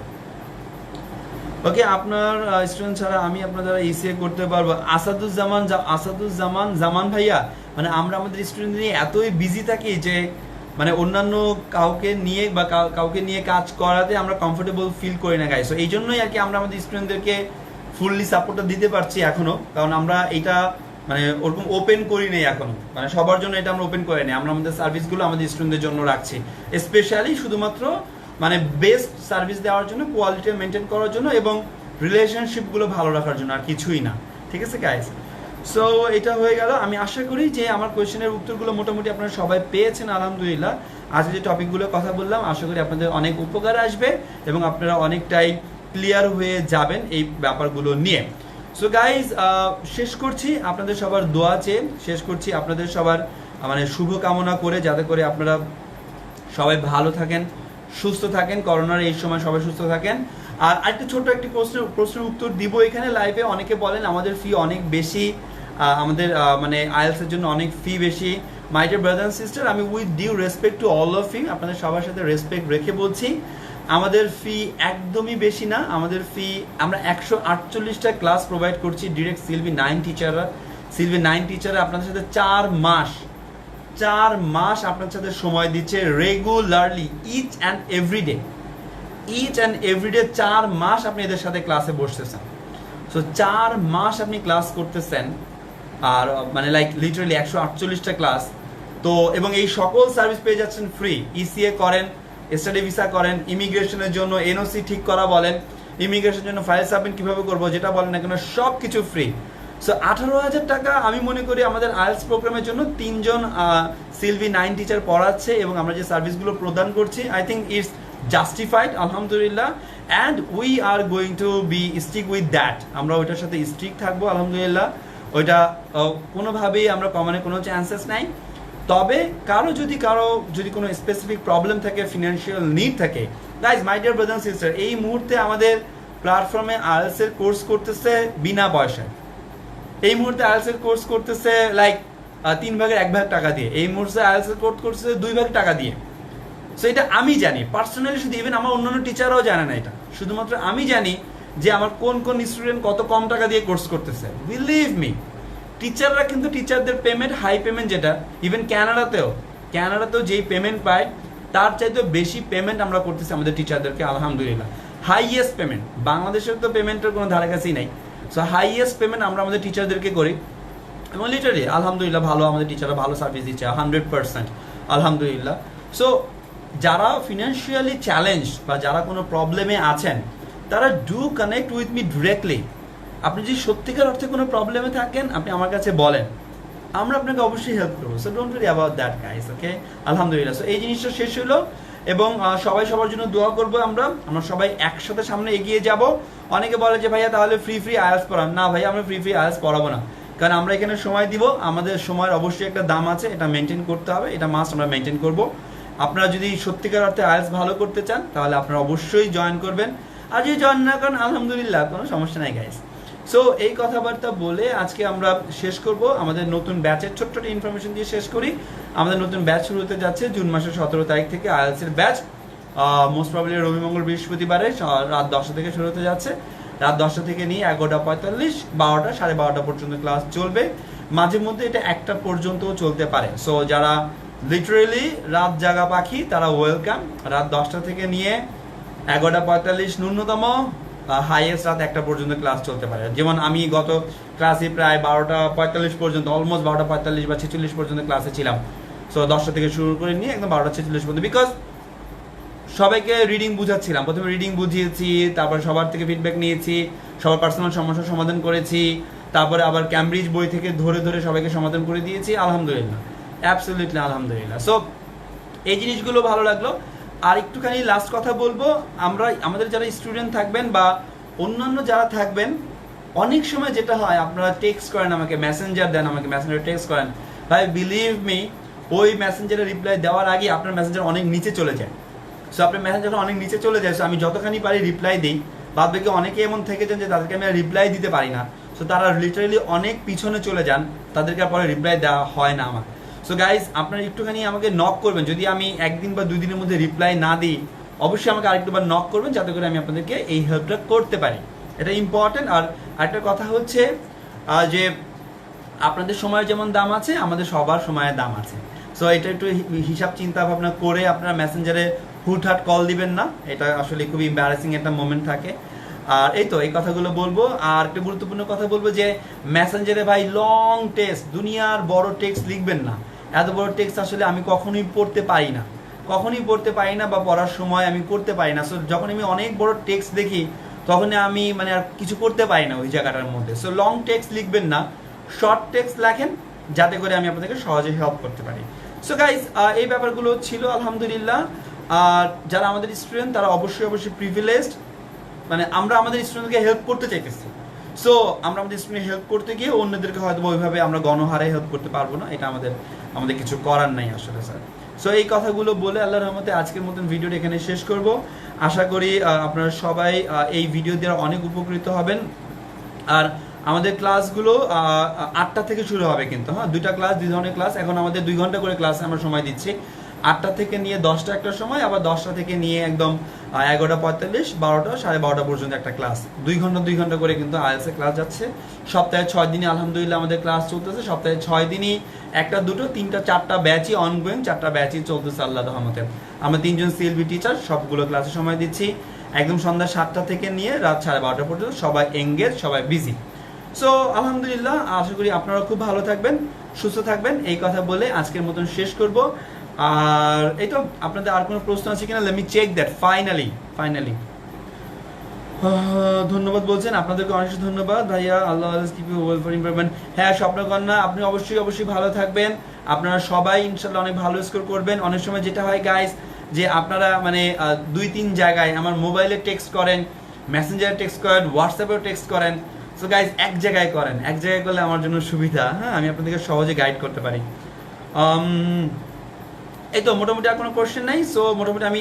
ওকে, আপনার স্টুডেন্ট ছাড়া আমি আপনার দ্বারা ইসিএ করতে পারবো। আসাদুজ্জামান জামান ভাইয়া, মানে আমরা আমাদের স্টুডেন্ট নিয়ে এতই বিজি থাকি যে মানে অন্যান্য কাউকে নিয়ে কাজ করাতে আমরা কমফোর্টেবল ফিল করি না গাইস। সো এই জন্যই আর কি আমরা আমাদের স্টুডেন্টদেরকে ফুললি সাপোর্টটা দিতে পারছি এখনো, কারণ আমরা এটা মানে ওরকম ওপেন করি নাই এখনো, মানে সবার জন্য এটা আমরা ওপেন করে নিই। আমরা আমাদের সার্ভিসগুলো আমাদের স্টুডেন্টদের জন্য রাখছি, স্পেশালি শুধুমাত্র মানে বেস্ট সার্ভিস দেওয়ার জন্য, কোয়ালিটি মেনটেন করার জন্য এবং রিলেশনশিপগুলো ভালো রাখার জন্য, আর কিছুই না। ঠিক আছে গাইস, সো এটা হয়ে গেল। আমি আশা করি যে আমার কোয়েশ্চেনের উত্তরগুলো মোটামুটি আপনারা সবাই পেয়েছেন আলহামদুলিল্লাহ। আজকে যে টপিকগুলো কথা বললাম আশা করি আপনাদের অনেক উপকার আসবে এবং আপনারা অনেকটাই ক্লিয়ার হয়ে যাবেন এই ব্যাপারগুলো নিয়ে। সো গাইজ, শেষ করছি আপনাদের সবার দোয়া চেয়ে, শেষ করছি আপনাদের সবার মানে শুভ কামনা করে, যাতে করে আপনারা সবাই ভালো থাকেন, সুস্থ থাকেন, করোনার এই সময় সবাই সুস্থ থাকেন। আর আরেকটা ছোট্ট একটি প্রশ্নের উত্তর দিব এখানে লাইভে। অনেকে বলেন আমাদের ফি অনেক বেশি, আমাদের মানে আইএলস এর জন্য অনেক ফি বেশি। My dear brother and sister, আমি with due respect to all of you, আপনাদের সবার সাথে রেসপেক্ট রেখে বলছি, আমাদের ফি একদমই বেশি না। আমাদের ফি, আমরা 148টা ক্লাস প্রোভাইড করছি ডিরেক্ট সিলভি 9 টিচাররা আপনাদের সাথে 4 মাস আপনার সাথে সময় দিচ্ছে রেগুলারলি, ইচ অ্যান্ড এভরিডে 4 মাস আপনি এদের সাথে ক্লাসে বসতেছেন। সো 4 মাস আপনি ক্লাস করতেছেন, আর মানে লাইক লিটারালি 148টা ক্লাস। তো এবং এই সকল সার্ভিস পেয়ে যাচ্ছেন ফ্রি। ইসিএ করেন, স্টাডি ভিসা করেন, ইমিগ্রেশনের জন্য এনওসি ঠিক করা বলেন, ইমিগ্রেশনের জন্য ফাইল সাবমিট কীভাবে করবো যেটা বলেন না কেন, সব কিছু ফ্রি। সো 18,000 টাকা আমি মনে করি আমাদের আইএলস প্রোগ্রামের জন্য 3 জন সিলভি 9 টিচার পড়াচ্ছে এবং আমরা যে সার্ভিসগুলো প্রদান করছি, আই থিঙ্ক ইটস জাস্টিফাইড আলহামদুলিল্লাহ, and we are going to be stick with that. আমরা ওইটার সাথে স্ট্রিক থাকবো আলহামদুলিল্লাহ, ওইটা কোনোভাবেই আমরা কমানোর কোনো চান্সেস নাই। তবে কারো যদি কোনো স্পেসিফিক প্রবলেম থাকে, ফিনান্সিয়াল নিড থাকে, guys my dear brother and sister, এই মুহূর্তে আমাদের প্ল্যাটফর্মে আইএলস এর কোর্স করতেছে বিনা পয়সায়। এই মুহূর্তে আইএলস এর কোর্স করতেছে লাইক 3 ভাগের 1 ভাগ টাকা দিয়ে। এই মুহূর্তে আইএলস এর কোর্স করতেছে 2 ভাগ টাকা দিয়ে। সো এটা আমি জানি পার্সোনালি, শুধু ইভেন আমার অন্যান্য টিচাররাও জানে না এটা, শুধুমাত্র আমি জানি যে আমার কোন স্টুডেন্ট কত কম টাকা দিয়ে কোর্স করতেছে। বিলিভ মি, টিচাররা কিন্তু টিচারদের পেমেন্ট, হাই পেমেন্ট যেটা, ইভেন ক্যানাডাতেও যেই পেমেন্ট পায় তার চাইতে বেশি পেমেন্ট আমরা করতেছি আমাদের টিচারদেরকে আলহামদুলিল্লাহ। হাইয়েস্ট পেমেন্ট, বাংলাদেশের তো পেমেন্টের কোনো ধারে কাছেই নাই। সো হাইয়েস্ট পেমেন্ট আমরা আমাদের টিচারদেরকে করি এবং লিটারালি আলহামদুলিল্লাহ ভালো, আমাদের টিচাররা ভালো সার্ভিস দিচ্ছে 100% আলহামদুলিল্লাহ। সো যারা ফিনান্সিয়ালি চ্যালেঞ্জ বা যারা কোনো প্রবলেমে আছেন, তারা do connect with me directly. আপনি যদি সত্যিকার অর্থে কোনো প্রবলেমে থাকেন, আপনি আমার কাছে বলেন, আমরা আপনাকে অবশ্যই হেল্প করবো। So don't worry about that guys, okay আলহামদুলিল্লাহ। সো এই জিনিসটা শেষ হলো এবং সবাই সবার জন্য দোয়া করবো। আমরা সবাই একসাথে সামনে এগিয়ে যাব। অনেকে বলে যে ভাইয়া তাহলে ফ্রি আইএলস পড়ান। না ভাইয়া, আমরা ফ্রি আইএলস পড়াবো না, কারণ আমরা এখানে সময় দিব, আমাদের সময়ের অবশ্যই একটা দাম আছে, এটা মেনটেন করতে হবে, এটা মাস্ট আমরা মেনটেন করবো। আপনারা যদি সত্যিকার অর্থে আইএলস ভালো করতে চান তাহলে আপনারা অবশ্যই জয়েন করবেন, আর যদি জয়েন না করেন আলহামদুলিল্লাহ কোনো সমস্যা নাই গাইস। সো এই কথাবার্তা বলে আজকে আমরা শেষ করব আমাদের নতুন ব্যাচের ছোট্ট ইনফরমেশন দিয়ে শেষ করি। আমাদের নতুন ব্যাচ শুরু হতে যাচ্ছে জুন মাসের 17 তারিখ থেকে আইএলস এর ব্যাচ। মোস্ট প্রবাবলি রবি মঙ্গল বৃহস্পতিবারে রাত 10টা থেকে শুরু হতে যাচ্ছে। রাত 10টা থেকে নিয়ে 11:45, 12টা, 12:30 পর্যন্ত ক্লাস চলবে। মাঝে মধ্যে এটা 1টা পর্যন্ত চলতে পারে। সো যারা লিটারেলি রাত জাগা পাখি তারা ওয়েলকাম। রাত 10টা থেকে নিয়ে 11:45 ন্যূনতম হাইয়েস্ট রাত 1টা পর্যন্ত ক্লাস চলতে পারে। যেমন আমি গত ক্লাসে প্রায় 12:45 পর্যন্ত, অলমোস্ট 12:45 বা 46 পর্যন্ত ক্লাসে ছিলাম। সো 10টা থেকে শুরু করে নিয়ে একদম 12:46 পর্যন্ত, বিকজ সবাইকে রিডিং বুঝাচ্ছিলাম। প্রথমে রিডিং বুঝিয়েছি, তারপর সবার থেকে ফিডব্যাক নিয়েছি, সবার পার্সোনাল সমস্যার সমাধান করেছি, তারপরে আবার ক্যামব্রিজ বই থেকে ধরে ধরে সবাইকে সমাধান করে দিয়েছি। আলহামদুলিল্লাহ, অ্যাবসলিউটলি আলহামদুলিল্লাহ। সো এই জিনিসগুলো ভালো লাগলো। আর একটুখানি লাস্ট কথা বলবো, আমাদের যারা স্টুডেন্ট থাকবেন বা অন্যান্য যারা থাকবেন, অনেক সময় যেটা হয় আপনারা টেক্সট করেন আমাকে, মেসেঞ্জার দেন আমাকে, মেসেঞ্জার টেক্সট করেন, ভাই বিলিভ মি ওই মেসেঞ্জারে রিপ্লাই দেওয়ার আগে আপনার মেসেঞ্জার অনেক নিচে চলে যায়। সো আপনার মেসেজ যখন অনেক নিচে চলে যায়, সো আমি যতখানি পারি রিপ্লাই দিই, বাদ বাকি অনেকে এমন থেকেছেন যে তাদেরকে আমি রিপ্লাই দিতে পারি না। সো তারা লিটারালি অনেক পিছনে চলে যান, তাদেরকে পরে রিপ্লাই দেওয়া হয় না আমার। সো গাইজ, আপনারা একটুখানি আমাকে নক করবেন, যদি আমি 1 দিন বা 2 দিনের মধ্যে রিপ্লাই না দিই, অবশ্যই আমাকে আরেকটুবার নক করবেন, যাতে করে আমি আপনাদেরকে এই হেল্পটা করতে পারি। এটা ইম্পর্টেন্ট। আর আরেকটা কথা হচ্ছে যে আপনাদের সময়ের যেমন দাম আছে, আমাদের সবার সময়ের দাম আছে। সো এটা একটু হিসাব চিন্তা ভাবনা করে আপনারা মেসেঞ্জারে হুটহাট কল দিবেন না, এটা আসলে খুবই এম্বারাসিং একটা মোমেন্ট থাকে। আর এই তো এই কথাগুলো বলবো। আর একটা গুরুত্বপূর্ণ কথা বলবো যে মেসেঞ্জারে ভাই লং টেক্সট, দুনিয়ার বড় টেক্সট লিখবেন না। এত বড় টেক্সট আসলে আমি কখনোই পড়তে পারি না, বা পড়ার সময় আমি করতে পারি না। সো যখন আমি অনেক বড় টেক্সট দেখি, তখন আমি মানে আর কিছু করতে পারি না ওই জায়গাটার মধ্যে। সো লং টেক্সট লিখবেন না, শর্ট টেক্সট লেখেন, যাতে করে আমি আপনাদেরকে সহজে হেল্প করতে পারি। সো গাইজ, এই ব্যাপারগুলো ছিল আলহামদুলিল্লাহ। আর যারা আমাদের স্টুডেন্ট, তারা অবশ্যই প্রিভিলেজড, মানে আমরা আমাদের স্টুডেন্টকে হেল্প করতে চাইতেছি। সো আমরা আমাদের স্টুডেন্ট হেল্প করতে গিয়ে অন্যদেরকে হয়তো ওইভাবে আমরা গণহারে হেল্প করতে পারবো না, এটা আমাদের কিছু করার নাই আসলে স্যার। সো এই কথাগুলো বলে আল্লাহর রহমতে আজকের মতন ভিডিওটা এখানে শেষ করব। আশা করি আপনারা সবাই এই ভিডিও দিয়ে অনেক উপকৃত হবেন। আর আমাদের ক্লাসগুলো 8টা থেকে শুরু হবে কিন্তু, হ্যাঁ, 2টা ক্লাস, 2 ধরনের ক্লাস। এখন আমাদের 2 ঘন্টা করে ক্লাসে আমরা সময় দিচ্ছি। 8টা থেকে নিয়ে 10টা একটা সময়, আবার 10টা থেকে নিয়ে একদম 11:45, 12টা, 12:30 পর্যন্ত একটা ক্লাস। 2 ঘন্টা করে কিন্তু আইএলটিএস ক্লাস যাচ্ছে। সপ্তাহে 6 দিনই আলহামদুলিল্লাহ আমাদের ক্লাস চলতেছে। সপ্তাহে 6 দিনই 1টা 2টো 3টা 4টা ব্যাচই অনগোয়িং, 4টা ব্যাচই চলতেছে আল্লাহর রহমতে। আমরা 3 জন সিএলবি টিচার সবগুলো ক্লাসে সময় দিচ্ছি, একদম সন্ধ্যা 7টা থেকে নিয়ে রাত 12:30 পর্যন্ত। সবাই এঙ্গেজ, সবাই বিজি। সো আলহামদুলিল্লাহ, আশা করি আপনারা খুব ভালো থাকবেন, সুস্থ থাকবেন। এই কথা বলে আজকের মতন শেষ করব। আর এই তো, আপনাদের আর কোনো প্রশ্ন আছে কিনা? Let me check that. Finally ধন্যবাদ বলছেন, আপনাদেরকে অনেক ধন্যবাদ ভাইয়া। Allah keep you well for improvement. হ্যাঁ স্বপ্নকন্যা, আপনি অবশ্যই ভালো থাকবেন। আপনারা সবাই ইনশাল্লাহ অনেক ভালো স্কোর করবেন। অনেক সময় যেটা হয় গাইস, যে আপনারা মানে 2-3 জায়গায় আমার মোবাইলে টেক্সট করেন, মেসেঞ্জারে টেক্সট করেন, হোয়াটসঅ্যাপেও টেক্সট করেন। সো গাইস, এক জায়গায় করলে আমার জন্য সুবিধা। হ্যাঁ, আমি আপনাদেরকে সহজে গাইড করতে পারি। এই তো মোটামুটি আর কোনো কোয়েশ্চেন নাই। সো মোটামুটি আমি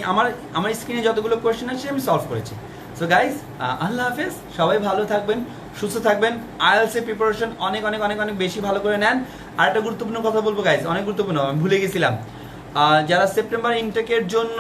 আমার স্ক্রিনে যতগুলো কোয়েশ্চেন আছে আমি সলভ করেছি। সো গাইস, আল্লাহ হাফেজ, সবাই ভালো থাকবেন, সুস্থ থাকবেন। আইএলটিএস এর প্রিপারেশন অনেক বেশি ভালো করে নেন। আর একটা গুরুত্বপূর্ণ কথা বলবো গাইস, অনেক গুরুত্বপূর্ণ, আমি ভুলে গেছিলাম। যারা সেপ্টেম্বর ইনটেকের জন্য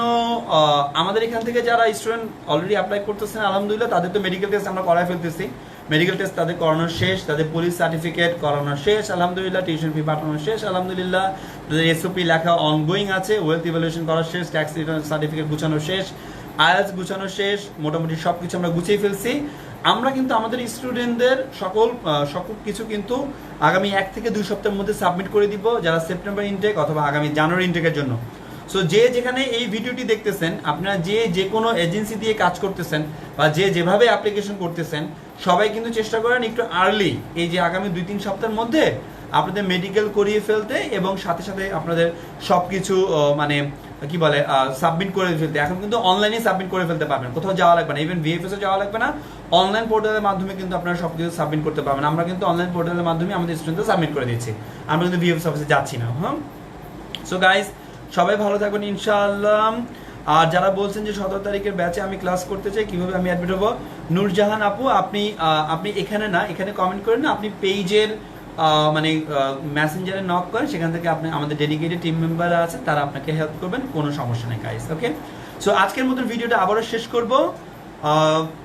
আমাদের এখান থেকে যারা স্টুডেন্ট অলরেডি অ্যাপ্লাই করতেছেন, আলহামদুলিল্লাহ তাদের তো মেডিকেল টেস্ট আমরা করাই ফেলতেছি। মেডিকেল টেস্ট তাদের করানো শেষ, তাদের পুলিশ সার্টিফিকেট করানো শেষ আলহামদুলিল্লাহ, টিউশন ফি পাঠানো শেষ আলহামদুলিল্লাহ, তাদের এসওপি লেখা অনগোয়িং আছে, ওয়েলথ ইভ্যালুয়েশন করা শেষ, ট্যাক্স রিটার্ন সার্টিফিকেট গুছানো শেষ, আইএলটিএস গুছানো শেষ। মোটামুটি সব কিছু আমরা গুছিয়ে ফেলছি। আমরা কিন্তু আমাদের স্টুডেন্টদের সকল কিছু কিন্তু আগামী 1 থেকে 2 সপ্তাহের মধ্যে সাবমিট করে দিব, যারা সেপ্টেম্বর ইনটেক অথবা আগামী জানুয়ারি ইনটেকের জন্য। সো যে যেখানে এই ভিডিওটি দেখতেছেন, আপনারা যে কোনো এজেন্সি দিয়ে কাজ করতেছেন বা যেভাবে অ্যাপ্লিকেশন করতেছেন, সবাই কিন্তু চেষ্টা করেন একটু আর্লি, এই যে আগামী 2-3 সপ্তাহের মধ্যে আপনাদের মেডিকেল করিয়ে ফেলতে, এবং সাথে সাথে আপনাদের সব কিছু মানে কি বলে সাবমিট করে ফেলতে। এখন কিন্তু অনলাইনে সাবমিট করে ফেলতে পারবেন, কোথাও যাওয়া লাগবে না, ইভেন ভিএফএস যাওয়া লাগবে না। অনলাইন পোর্টালের মাধ্যমে কিন্তু আপনারা সব কিছু সাবমিট করতে পারবেন। আমরা কিন্তু অনলাইন পোর্টালের মাধ্যমে আমাদের স্টুডেন্টদের সাবমিট করে দিচ্ছি, আমরা কিন্তু ভিএফএস অফিসে যাচ্ছি না। হ্যাঁ, সো গাইস, সবাই ভালো থাকবেন ইনশাআল্লাহ। আর যারা বলছেন যে 17 তারিখের ব্যাচে আমি ক্লাস করতে চাই, কিভাবে আমি অ্যাডমিট হবো? নূরজাহান আপু, আপনি এখানে না, এখানে কমেন্ট করেন না, আপনি পেজের মানে মেসেঞ্জারে নক করেন, সেখান থেকে আপনি আমাদের ডেডিকেটেড টিম মেম্বার আছে, তারা আপনাকে হেল্প করবেন, কোনো সমস্যা নেই গাইস। ওকে, সো আজকের মতন ভিডিওটা আবারও শেষ করব।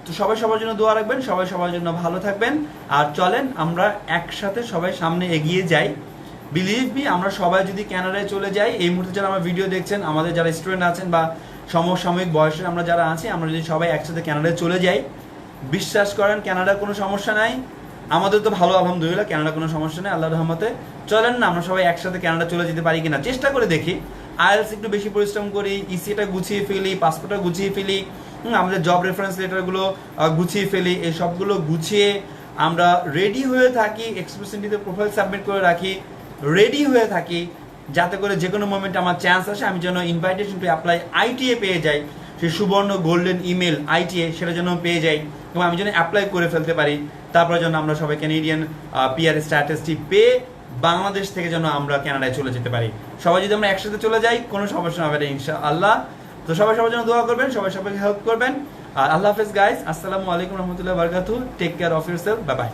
তো সবাই সবার জন্য দোয়া রাখবেন, সবাই সবার জন্য ভালো থাকবেন। আর চলেন আমরা একসাথে সবাই সামনে এগিয়ে যাই। বিলিভ মি, আমরা সবাই যদি কানাডায় চলে যাই, এই মুহূর্তে যারা আমার ভিডিও দেখছেন, আমাদের যারা স্টুডেন্ট আছেন বা সমসাময়িক বয়সের আমরা যারা আছি, আমরা যদি সবাই একসাথে কানাডায় চলে যাই, বিশ্বাস করেন কানাডার কোনো সমস্যা নাই, আমাদের তো ভালো আলহামদুলিল্লাহ, কানাডা কোনো সমস্যা নেই আল্লাহর রহমতে। চলেন না আমরা সবাই একসাথে কানাডা চলে যেতে পারি কিনা, চেষ্টা করে দেখি। আইএলস একটু বেশি পরিশ্রম করি, ইসিটা গুছিয়ে ফেলি, পাসপোর্টটা গুছিয়ে ফেলি, আমাদের জব রেফারেন্স লেটারগুলো গুছিয়ে ফেলি, এই সবগুলো গুছিয়ে আমরা রেডি হয়ে থাকি, এক্সপ্রেস এন্ট্রিতে প্রোফাইল সাবমিট করে রাখি, রেডি হয়ে থাকি, যাতে করে যে কোনো মোমেন্টে আমার চান্স আসে, আমি যেন ইনভাইটেশন টু অ্যাপ্লাই আইটিএ পেয়ে যাই, সেই সুবর্ণ গোল্ডেন ইমেল আইটিএ, সেটা যেন পেয়ে যাই এবং আমি যেন অ্যাপ্লাই করে ফেলতে পারি। তারপরে যেন আমরা সবাই ক্যানেডিয়ান পিআর স্ট্যাটাসটি পেয়ে বাংলাদেশ থেকে যেন আমরা কানাডায় চলে যেতে পারি। সবাই যদি আমরা একসাথে চলে যাই কোনো সমস্যা হবে না ইনশাআল্লাহ। তো সবাই সবার জন্য দোয়া করবেন, সবাই সবাইকে হেল্প করবেন। আর আল্লাহ হাফেজ গাইস, আসসালামু আলাইকুম রহমতুল্লাহ বারকাতুহু। Take care of yourself, bye by.